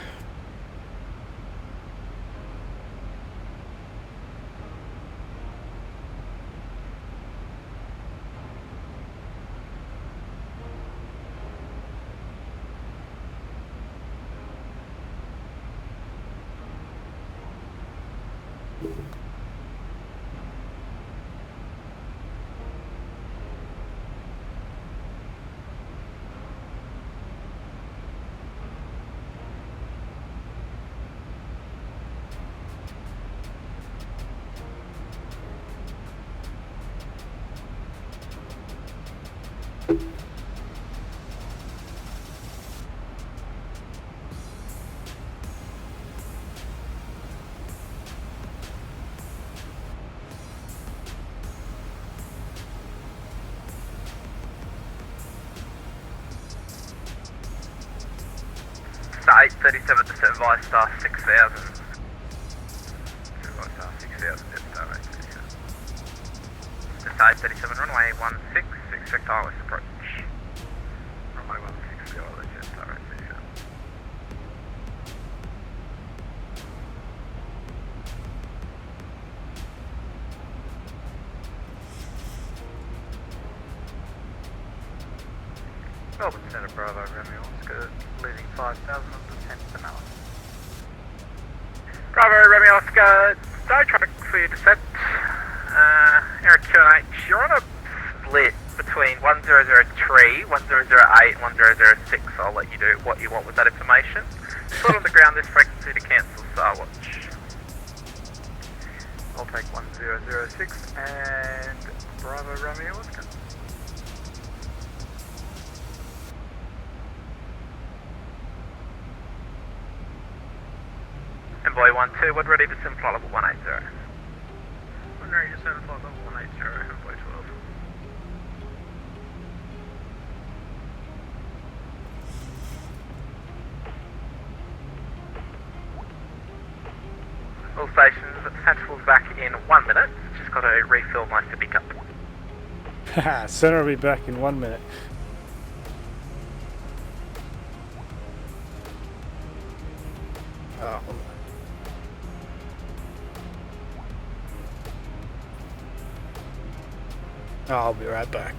Star 837 to set Vice Star 6000. Vice Star 6000, Jet Star 837. Star 837, runway 16, expect ILS approach. Runway 16, Jet Star 837. Melbourne Centre Bravo, Romeo Oscar, leading 5000 on descent to Melbourne. Bravo, Romeo Oscar, no traffic for your descent. Eric QNH, you're on a split between 1003, 1008, 1006. I'll let you do what you want with that information. Put on the ground this frequency to cancel Starwatch. I'll take 1006 and Bravo, Romeo Oscar. Envoy 12, we're ready to send flight level 180. We're ready to send flight level 180, Envoy 12. All stations, Central's back in 1 minute. Just got to refill my sippy cup. Haha, Center will be back in 1 minute. Oh. I'll be right back.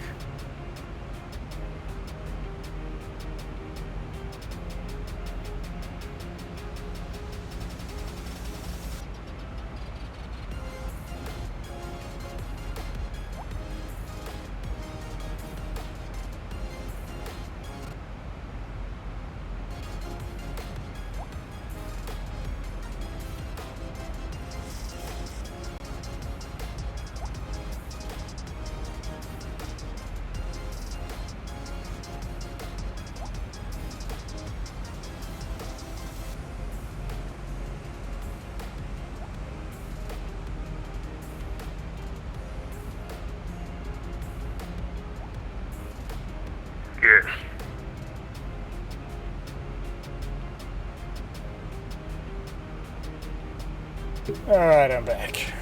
Good. Alright, I'm back.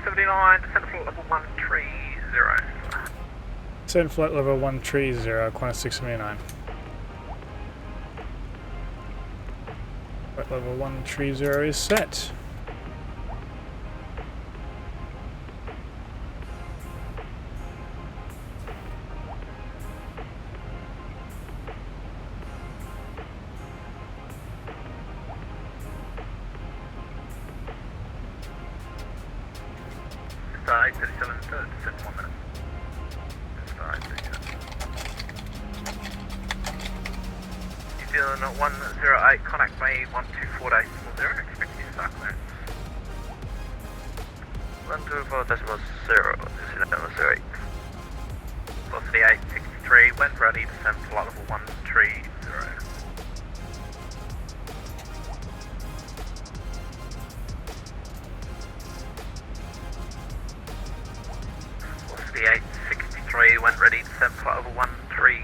679, descend to flight level 130. Send flight level 130, Qantas 679. Flight level 130 is set. Star 837, descend 1 minute. Star 837. New Zealand 108, contact me 124.0, expect you to start clearance. 124.0, New Zealand 08. Velocity 863, when ready, descend to flight level 130. Velocity 863, when ready, descend to flight level 130.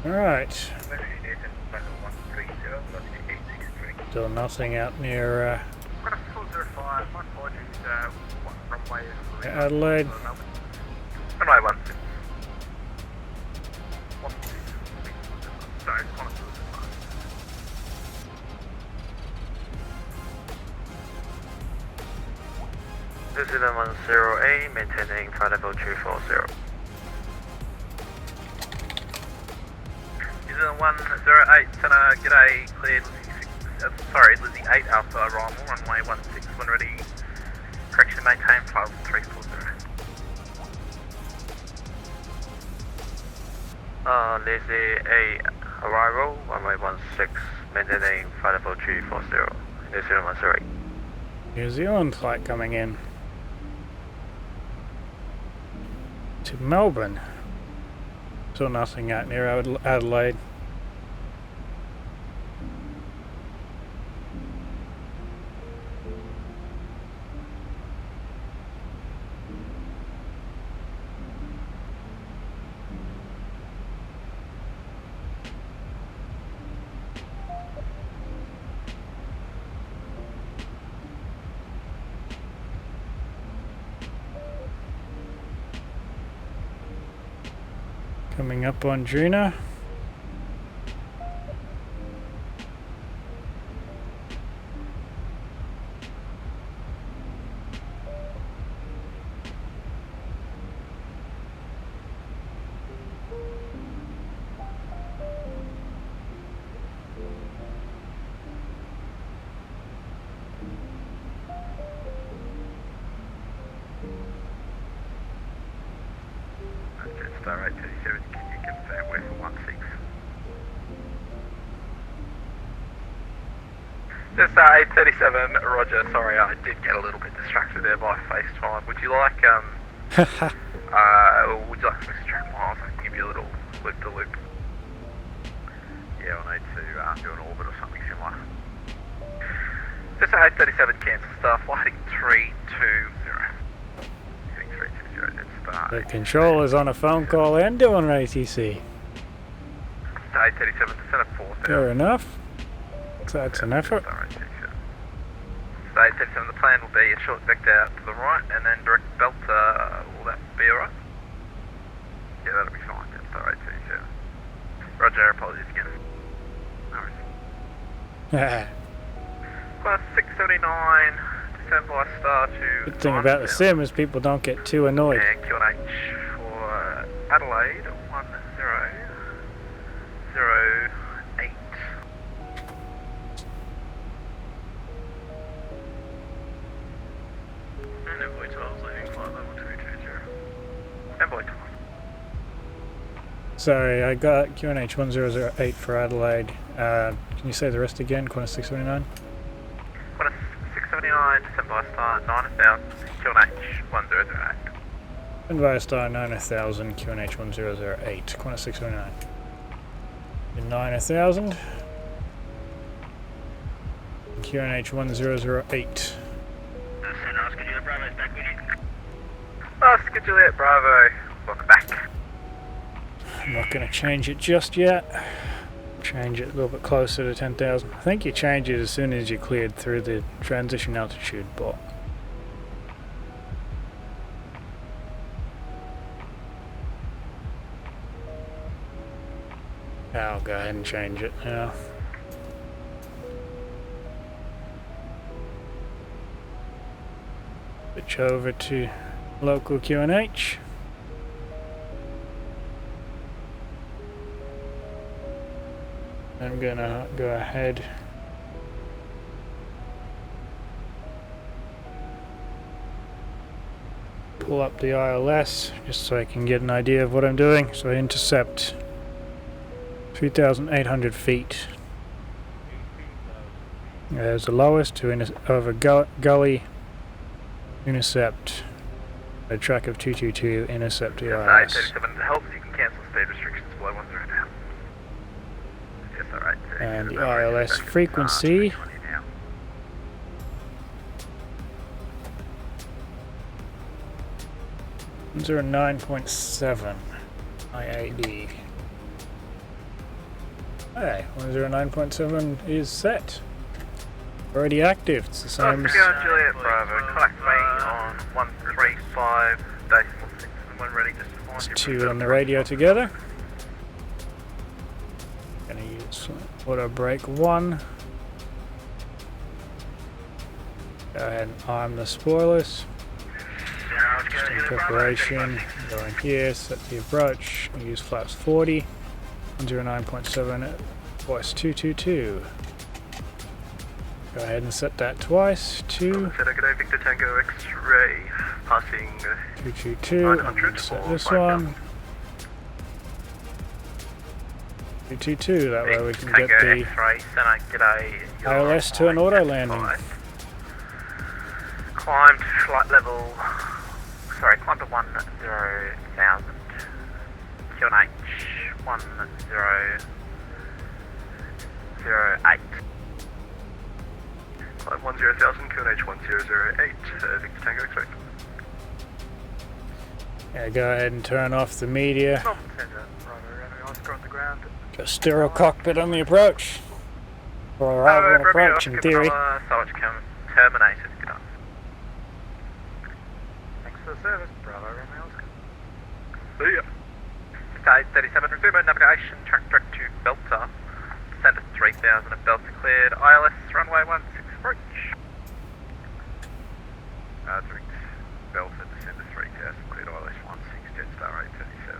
Alright. When ready, descend to flight level 130, velocity 863. Still nothing out near Got a 405, my apologies, runway is Adelaide. Runway 16. Sorry, Qantas 405. New Zealand 108, maintaining flight level 240. New Zealand 108, center, g'day, cleared, Lizzie 8 Alpha, arrival, runway 16, when ready, correction, maintain flight level 340. Lizzie 8, arrival, runway 16, maintaining flight level 240, New Zealand 108. New Zealand flight coming in to Melbourne. Still nothing out near Adelaide. Coming up on Drina. Star 837, can you confirm where for 16? Just 837, Roger, sorry, I did get a little bit distracted there by FaceTime. Would you like, Mr. Jack Miles, I can give you a little loop-to-loop. Yeah, I'll need to do an orbit or something similar. Just 837, cancel star, flighting 320. Heading 320, let's start. The controller's on a phone call and doing an ATC. Star 837, descend at 4,000. Fair enough. So that's an effort. Star 837, the plan will be a short vector out to the right and then direct belt, will that be alright? Yeah, that'll be fine, yeah, Star 837. Roger, apologies again. No worries. Class 679, descend by star to... Good thing about the sim is people don't get too annoyed. And QNH for Adelaide, 1008. And envoy 12, leaving flight level 220. Envoy 12. Sorry, I got QNH 1008 for Adelaide. Can you say the rest again? Qantas 679? Qantas 679, descend by star 9000, QNH 1008. And via star 9000, QNH 1008, Qantas 679. 9000. QNH 1008. Schedule Bravo's back with you. Oscar Juliet Bravo, welcome back. I'm not going to change it just yet. change it a little bit closer to 10,000. I think you change it as soon as you cleared through the transition altitude, but I'll go ahead and change it now. Switch over to local QNH. I'm gonna go ahead pull up the ILS just so I can get an idea of what I'm doing. So I intercept 2,800 feet. There's the lowest to over gully intercept a track of 222 intercept the ILS. 37 helps, you can cancel speed restrictions below 10 now. Yes, alright. And the ILS frequency is 9.7 IAD. Hey, 109.7 is set. Already active. It's the same as Juliet Bravo, collect me on 135.6 and when ready just find your two on the radio together. Gonna use auto brake 1. Go ahead and arm the spoilers. Just in preparation, go in here, set the approach, use flaps 40, 109.7 voice 222. Go ahead and set that twice, 2, Victor Tango X-ray, passing 222, and then set this one, 222, that way we can get the ILS to an auto landing. Climb to flight level, climb to 10,000, QNH 1008. Climb 10,000, QNH 1008, Victor Tango X-ray. Yeah, go ahead and turn off the media. Melbourne Centre, Oscar on the ground. Got stereo cockpit on the approach. Or arrival approach in theory. Salvage terminated. Good night. Thanks for the service, Bravo Romeo Oscar. See ya. Stage 37, resume navigation, track direct to Belter. Descend at 3,000 at Belter cleared. ILS runway 16 approach. Direct Belter, descend to 3,000, cleared ILS 16, Jetstar 837.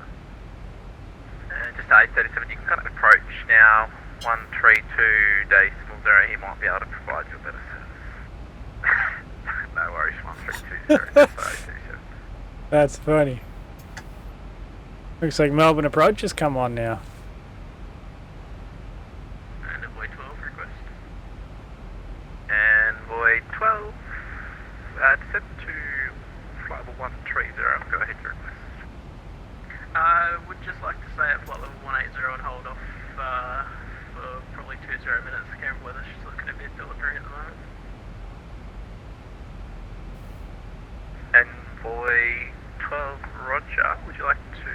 And just stage 37, you can kind of approach now. 132 decimal 0, he might be able to provide you a better service. No worries, 132 That's funny. Looks like Melbourne approach has come on now. And Envoy 12 request. Envoy 12, descend to flight level 130, go ahead your request. Would just like to stay at flight level 180 and hold off for probably 20 minutes. The camera weather's just looking a bit delivering at the moment. Envoy 12, roger. Would you like to...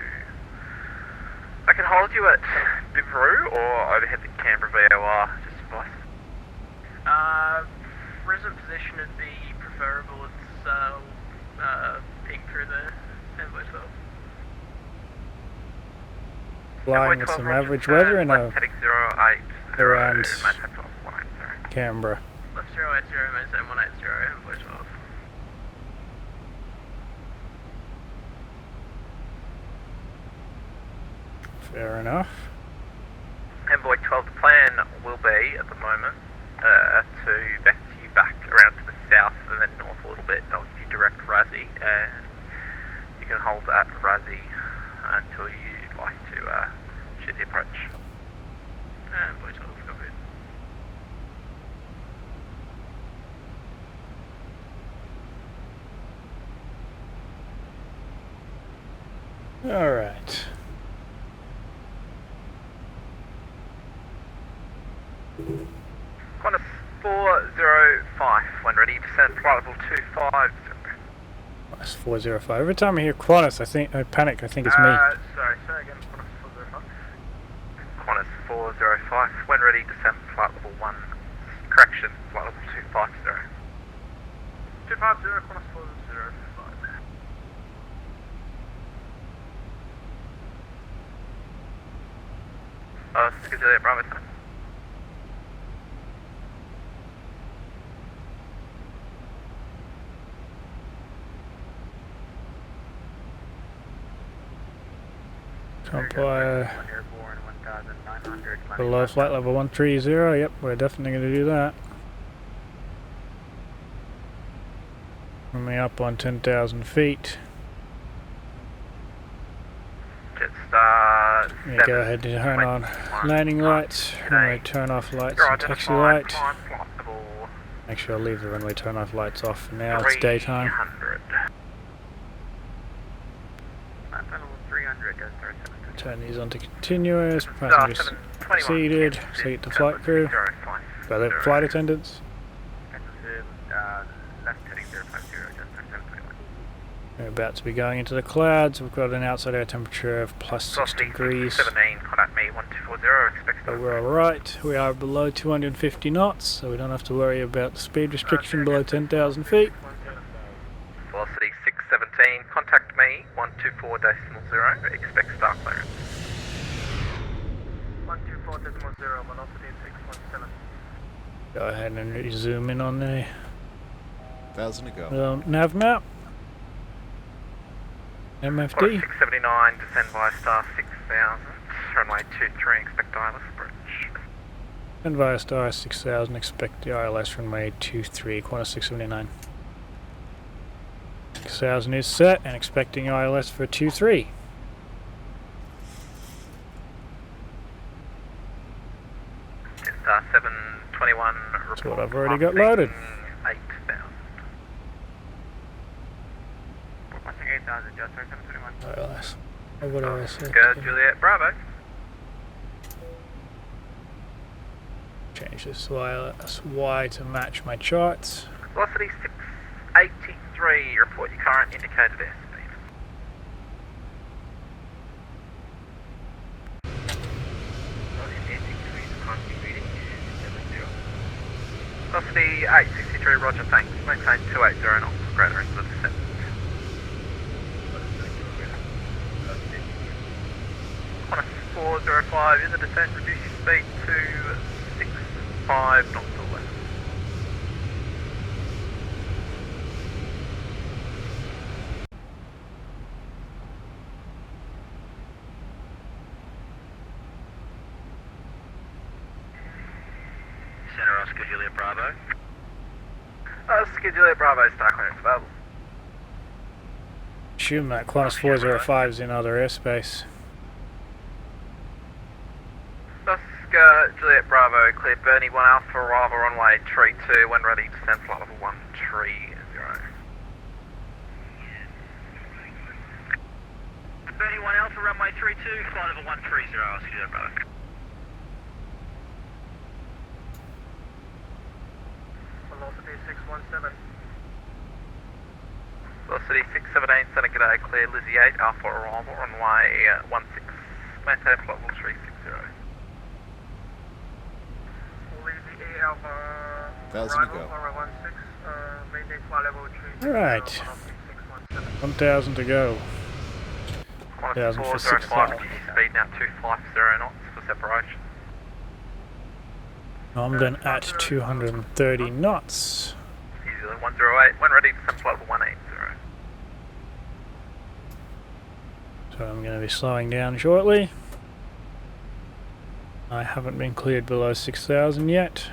I can hold you at Bivroo or overhead the Canberra VOR, just suffice. Present position would be preferable. It's peek through the Envoy 12. Flying with some average weather and around Canberra. Canberra. Left 080, maintain 180, Envoy 12. Fair enough. Envoy 12, the plan will be, at the moment, to vector you back around to the south and then north a little bit. I'll give you direct Razzie, and you can hold that Razzie until you'd like to shoot the approach. Envoy 12, go ahead. Alright. Qantas 405, when ready, descend flight level 250. That's 405. Every time I hear Qantas, I panic. I think it's me. Sorry, say again, Qantas 405. Qantas 405, when ready, descend flight level 1, correction, flight level 250. 250, Qantas 405. Schedule it, Bravo 7. Umpire below flight level 130, yep, we're definitely going to do that. Coming up on 10,000 feet. Jetstar Yeah, go ahead and turn on landing lights, runway turn off lights and taxi light. Make sure I leave the runway turn off lights off for now, it's daytime. 300, Turn these on to continuous, passengers seated, seat the flight crew, by the flight attendants. We're about to be going into the clouds, we've got an outside air temperature of plus 6 degrees. 17, contact me 1240, expect So we're alright, we are below 250 knots, so we don't have to worry about the speed restriction below 10,000 feet. Velocity 617, contact me 124.0, expect star clearance. 124.0, velocity 617. Go ahead and zoom in on the 1,000 to go. nav map. MFD. 679, descend via star 6000, runway 23, expect ILS approach. And via star 6000, expect the ILS runway 23, Qantas 679. 6000 is set and expecting ILS for 23. Star 721, report. That's what I've already got loaded. 8,000. 8,000, just 721. ILS. Or whatever I said. Go, Juliet, Bravo. Change this ILS Y to match my charts. Velocity 683, report your current indicated airspeed. Velocity 863, roger, thanks. Maintain 280 knots, greater into the descent. Qantas 405, in the descent, reduce your speed to 65 knots or less. Center Oscar Juliet Bravo. Oscar Juliet Bravo, star clearance available. Assume that Qantas 405 is in other airspace. Oscar Juliet Bravo, clear Bernie 1 Alpha, arrival runway 32, when ready, descend flight level 130. Bernie 1 Alpha, runway 32, flight level 130, Oscar Juliet Bravo. Velocity 617. Velocity 617, Center G'day, clear Lizzie 8, Alpha arrival, runway 16, maintain flight level 360. Lizzie 8, Alpha, 1,000 to go. runway 16, maintain flight level 360. Alright. 1,000 to go. 1,000 for 6,000. Speed now 250 knots for separation. London at 230 knots. New Zealand 108, when ready, descend flight level 180. So I'm going to be slowing down shortly. I haven't been cleared below 6,000 yet.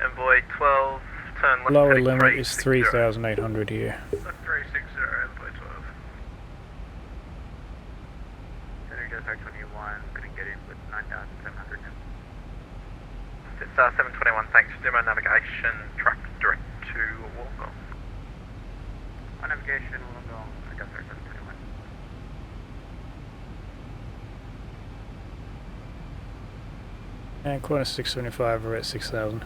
Envoy 12, turn left. Lower heading limit is 360. 3,800 here. 360, Envoy 12. Center 21, couldn't get in with 9,700 now. It's 721, thanks for demo navigation, track direct to Wollongong. On navigation, Wollongong, I got 721. And Qantas 675, we're at 6,000.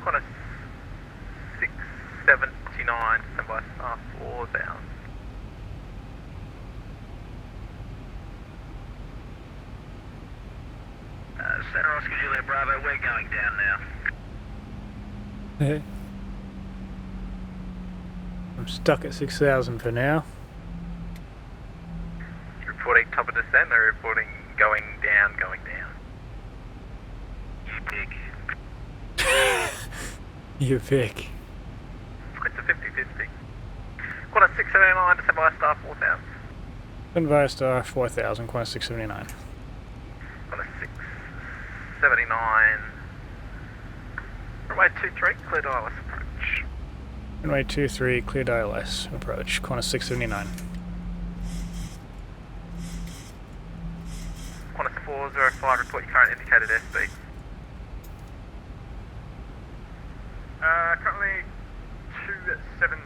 Qantas 679, stand by star 4,000. Center Oscar Juliet Bravo, we're going down now. I'm stuck at 6,000 for now. You're reporting top of descent, or reporting going down, You pick. You pick. It's a 50-50. Quarter 679, descend by star 4,000. Convoy star 4,000, Qantas 679. Quarter 679. Runway 23, clear ILS approach. Runway 23, cleared ILS approach, Qantas 679. Qantas 405, report your current indicated airspeed. Currently 270,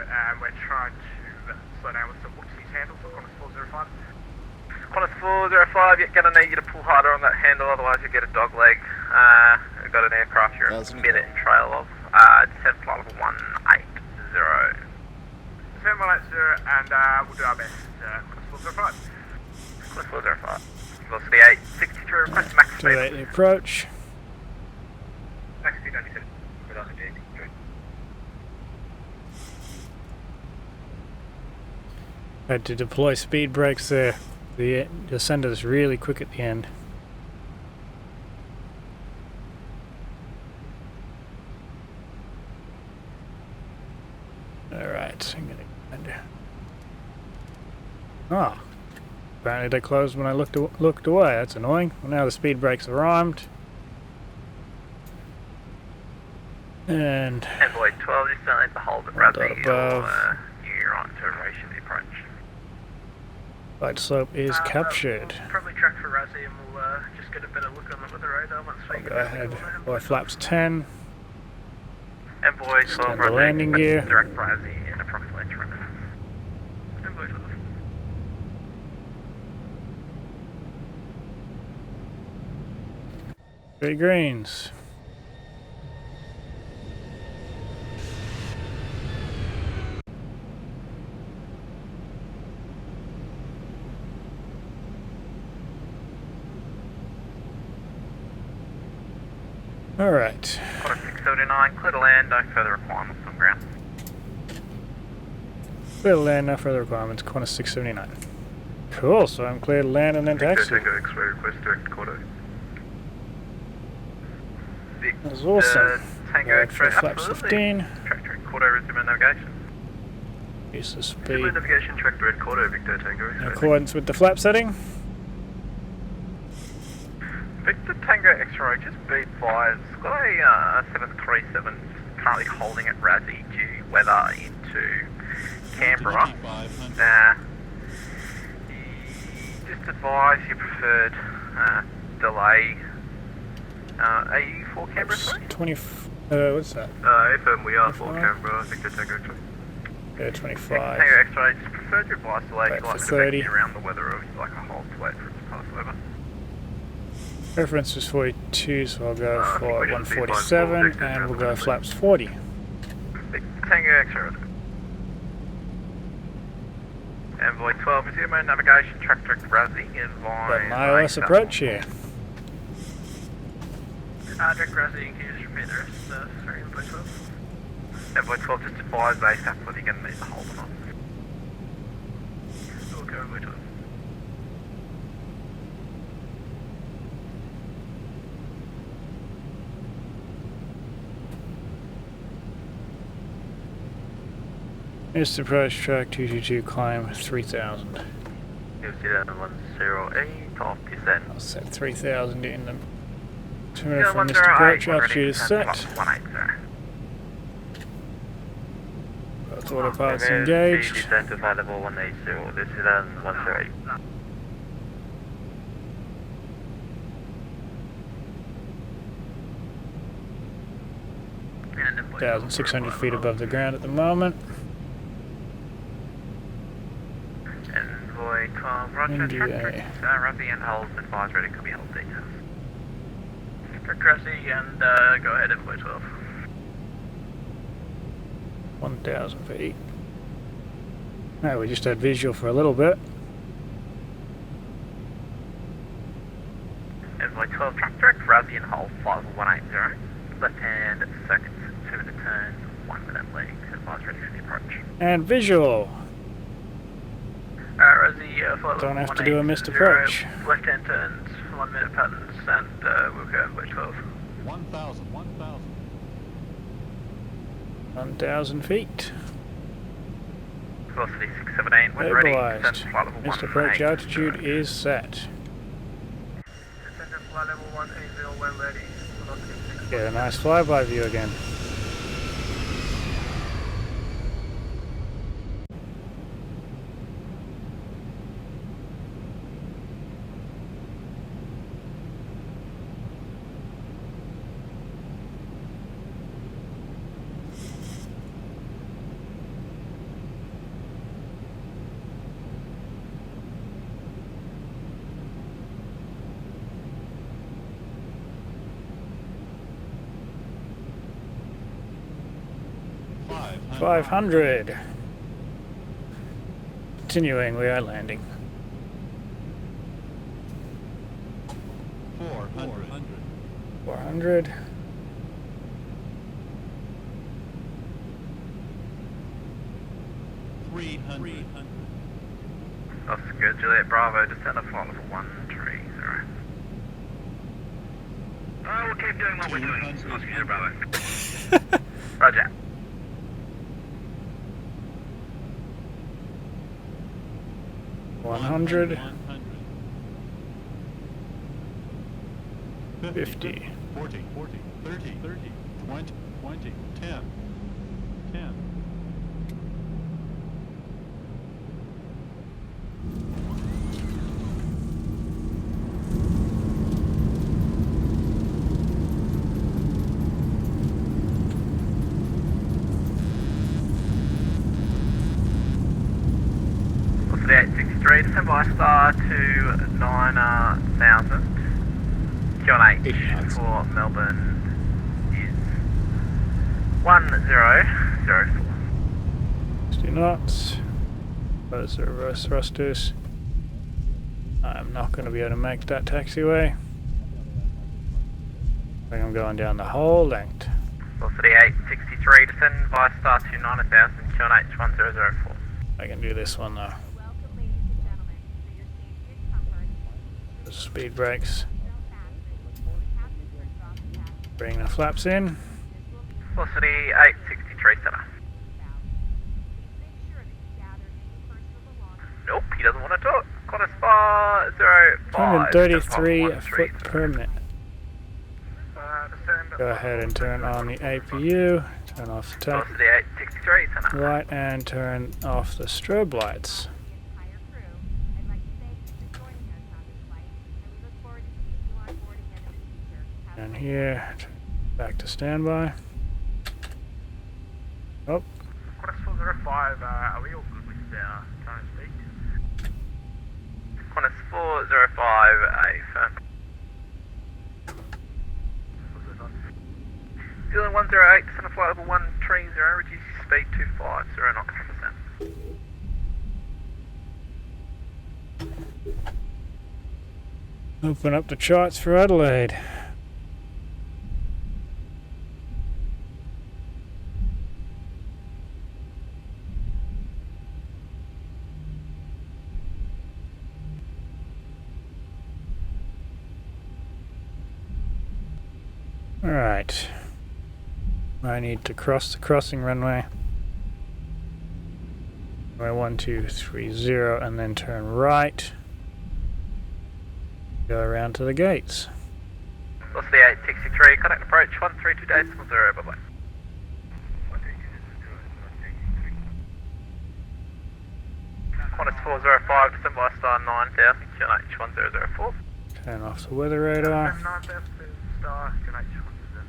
and we're trying to slow down with some whoopsies handles on Qantas 405. Qantas 405, you're going to need you to pull harder on that handle, otherwise you'll get a dog leg. We've got an aircraft you're a minute in trail of. Descent flight level 180. Descent 180, and we'll do our best. Qantas 405. Qantas 405. Velocity 863, request max speed. 28 the approach. Max speed 97. Velocity 863. Had to deploy speed brakes there. The descender's really quick at the end. Alright, I'm gonna oh. Apparently they closed when I looked away. That's annoying. Well, now the speed brakes are armed. And Envoy 12, you still need to hold the Bradley, above. you're on to ratio the approach. Light slope is captured. We'll probably track for Razzie, and we'll just get a better look on the weather radar once we I'll go ahead by flaps 10. Envoy 12, Stand the landing gear. direct Brazzy in approximately 3 minutes. Envoy 12. Three greens. Alright. Quarter 679, clear to land, no further requirements on ground. Clear to land, no further requirements, Qantas 679. Cool, so I'm clear to land and then taxi. Tango X-ray request direct quarter. That's awesome. Tango Right, X-ray, for flaps absolutely. 15. Track direct quarter, resume navigation. Use the speed Resume navigation, track direct quarter, Victor Tango in X-ray. accordance with the flap setting. Victor Tango X-ray, just be advised, got a 737 currently holding at Razzie due weather into Canberra. Just advise your preferred delay. Are you for Canberra, sorry? 20. What's that? FM, we are for 25. Canberra, Victor Tango X-ray. Yeah, 25. Tango X-ray, just preferred your advice delay, Wait if you like for to make 30. it around the weather, or if you like a hold to wait for it to pass over. Preference was 42, so I'll go I for think we should be fine 147, for and we'll go Victor flaps 40. Tango X-ray. Envoy 12, resume navigation, track direct Razzie, Got advise. an ILS approach here. Direct Razzie, can you just repeat the rest? Sorry, Envoy 12. Envoy 12, just advise ASAP whether you're going to need to hold or not. We'll go Envoy 12. Here's the approach track 222, climb 3000. You'll see that in 108, off descent. I'll set 3000 in the 2 minutes from Mr. Approach, altitude is set. 180. Both autopilots engaged. Descent to flight level 180, this is at 108. And Envoy 1,600 feet above the ground at the moment. Envoy 12, roger, NDA. track direct Razzie and hold, advise ready, could be hold details. Direct Razzie, and go ahead, Envoy 12. 1,000 feet. Now we just had visual for a little bit. Envoy 12, 12 track direct, Razzie and hold, flight level 180. Left hand circuits 2 minute turns, 1 minute legs, advise ready for the approach. And visual. Razzie, flight Don't level have to do a missed 180, approach. left hand turns, 1 minute patterns, and we'll go over 12. 1,000. 1,000 feet. Velocity 617, when ready, Stabilized. descend flight level Missed approach 180. altitude is set. Descend to flight level 180 when ready, velocity 617. Get a nice flyby view again. Five 500. Continuing, we are landing. 400. 400. 300. Oscar Juliet Bravo, descend to flight level 130. Oh, we'll keep doing what we're doing. 200. Oscar Juliet Bravo. Roger. One hundred. 50. 40. 30. 20. 10. Velocity 863, descend by star to 9,000. QNH for Melbourne is 1004. 60 knots. Those are reverse thrusters. I'm not going to be able to make that taxiway. I think I'm going down the whole length. Velocity 863, descend by star to 9000, QNH 1004. I can do this one though. Welcome, ladies and gentlemen. For your safety and comfort, The speed brakes. don't fasten. The captain turns off the passenger. Bring the flaps in. This will be Velocity 863, center. about. Please make sure that you gather any personal belongings. Nope, he doesn't want to talk. Qantas bar 05. 233 foot per minute. Go ahead and turn on the APU. Turn off the tack Velocity 863, center. light and turn off the strobe lights. The entire crew, I'd like to thank you for joining us on this flight, and we look forward to seeing you on board again in the future. Have a And great here, back to standby. Oh, Qantas 405, are we all good with current speed? Qantas 405, a firm. Zealand 108, descend to flight level 130, reduce your speed to 50 knots per percent. open up the charts for Adelaide. Alright. I need to cross the crossing runway. Runway 1230 and then turn right. Go around to the gates. Velocity 863, contact approach 132.0, bye bye. Qantas 405, descend by star 9000, QNH 1004. Turn off the weather radar. 9000 star, QNH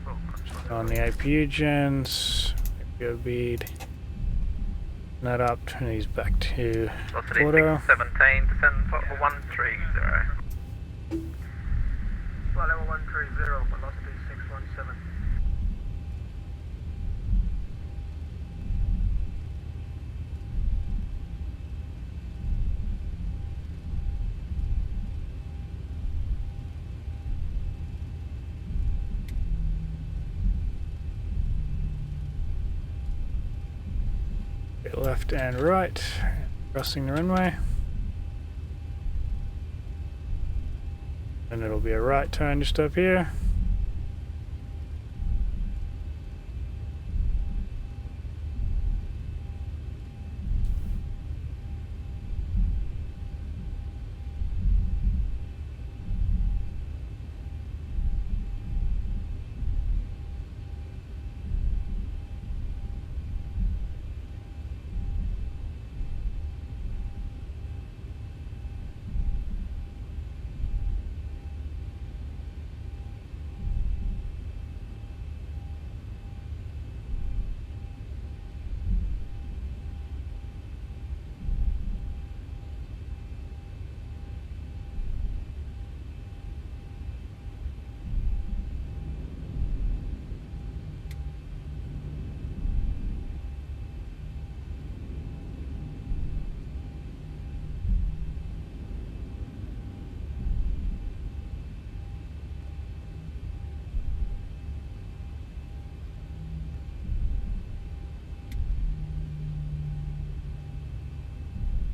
1004. On the APU gens. APU bead. That up, turn these back to Velocity auto. 617, descend flight level 130. Flight level 130, velocity 617. be left and right, crossing the runway. And it'll be a right turn just up here.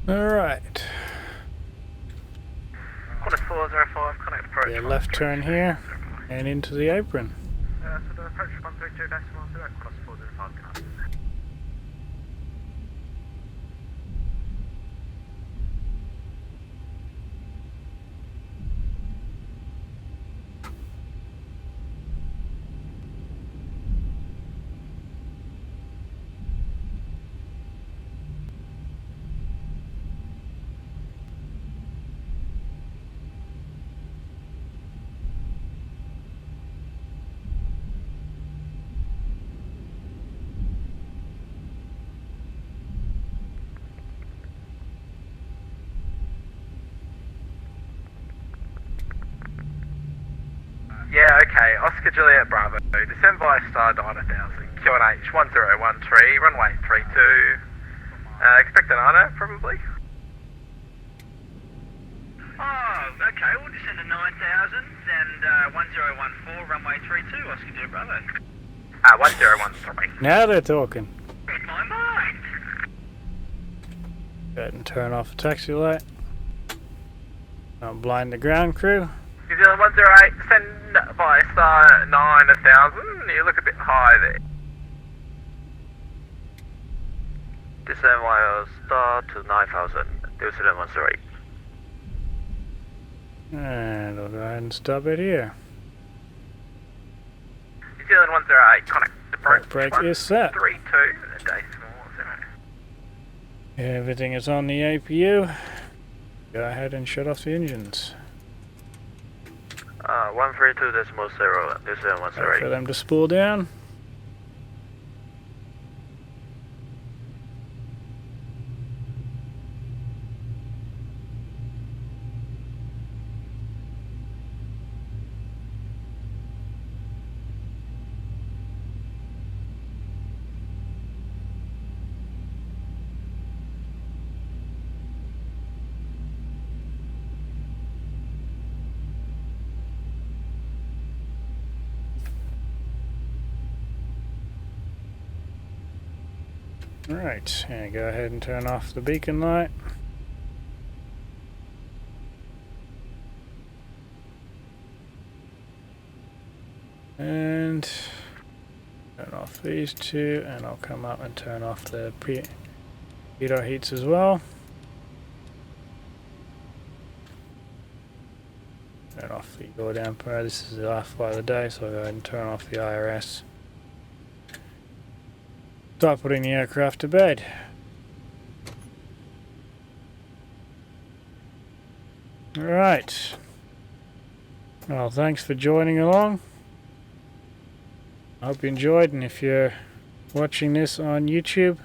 Alright. Qantas 405, connect approach. Be a left turn here and into the apron. So the approach 132 decimal 0, Qantas 405, connect. Yeah, okay. Oscar Juliet Bravo. Descend via star 9000. QNH 1013, runway 32. Expect an honor, probably. Oh, okay, we'll descend to 9,000 and 1014, runway 32, Oscar Juliet Bravo. 1013. Now they're talking. In my mind. Go ahead and turn off the taxi light. Don't blind the ground crew. New Zealand 108, descend via star 9000. You look a bit high there. Descend via star to 9000. New Zealand 108. And I'll go ahead and stop it here. New Zealand 108, connect approach. Brake is set. 32, decimal 0. Everything is on the APU. Go ahead and shut off the engines. 132 decimal 0, New Zealand Wait for 108. them to spool down. Alright, and go ahead and turn off the beacon light. And turn off these two, and I'll come up and turn off the pitot heats as well. Turn off the yaw damper. This is the last flight of the day, so I'll go ahead and turn off the IRS. Start putting the aircraft to bed. Alright. Well, thanks for joining along. I hope you enjoyed, and if you're watching this on YouTube,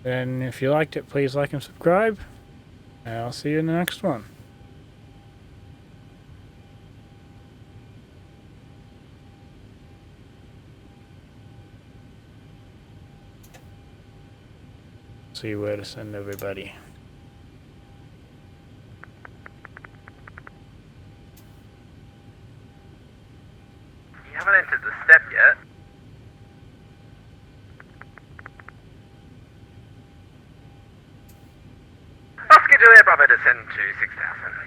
then if you liked it, please like and subscribe. And I'll see you in the next one. See where to send everybody. You haven't entered the step yet. Juliet Bravo descend to 6,000.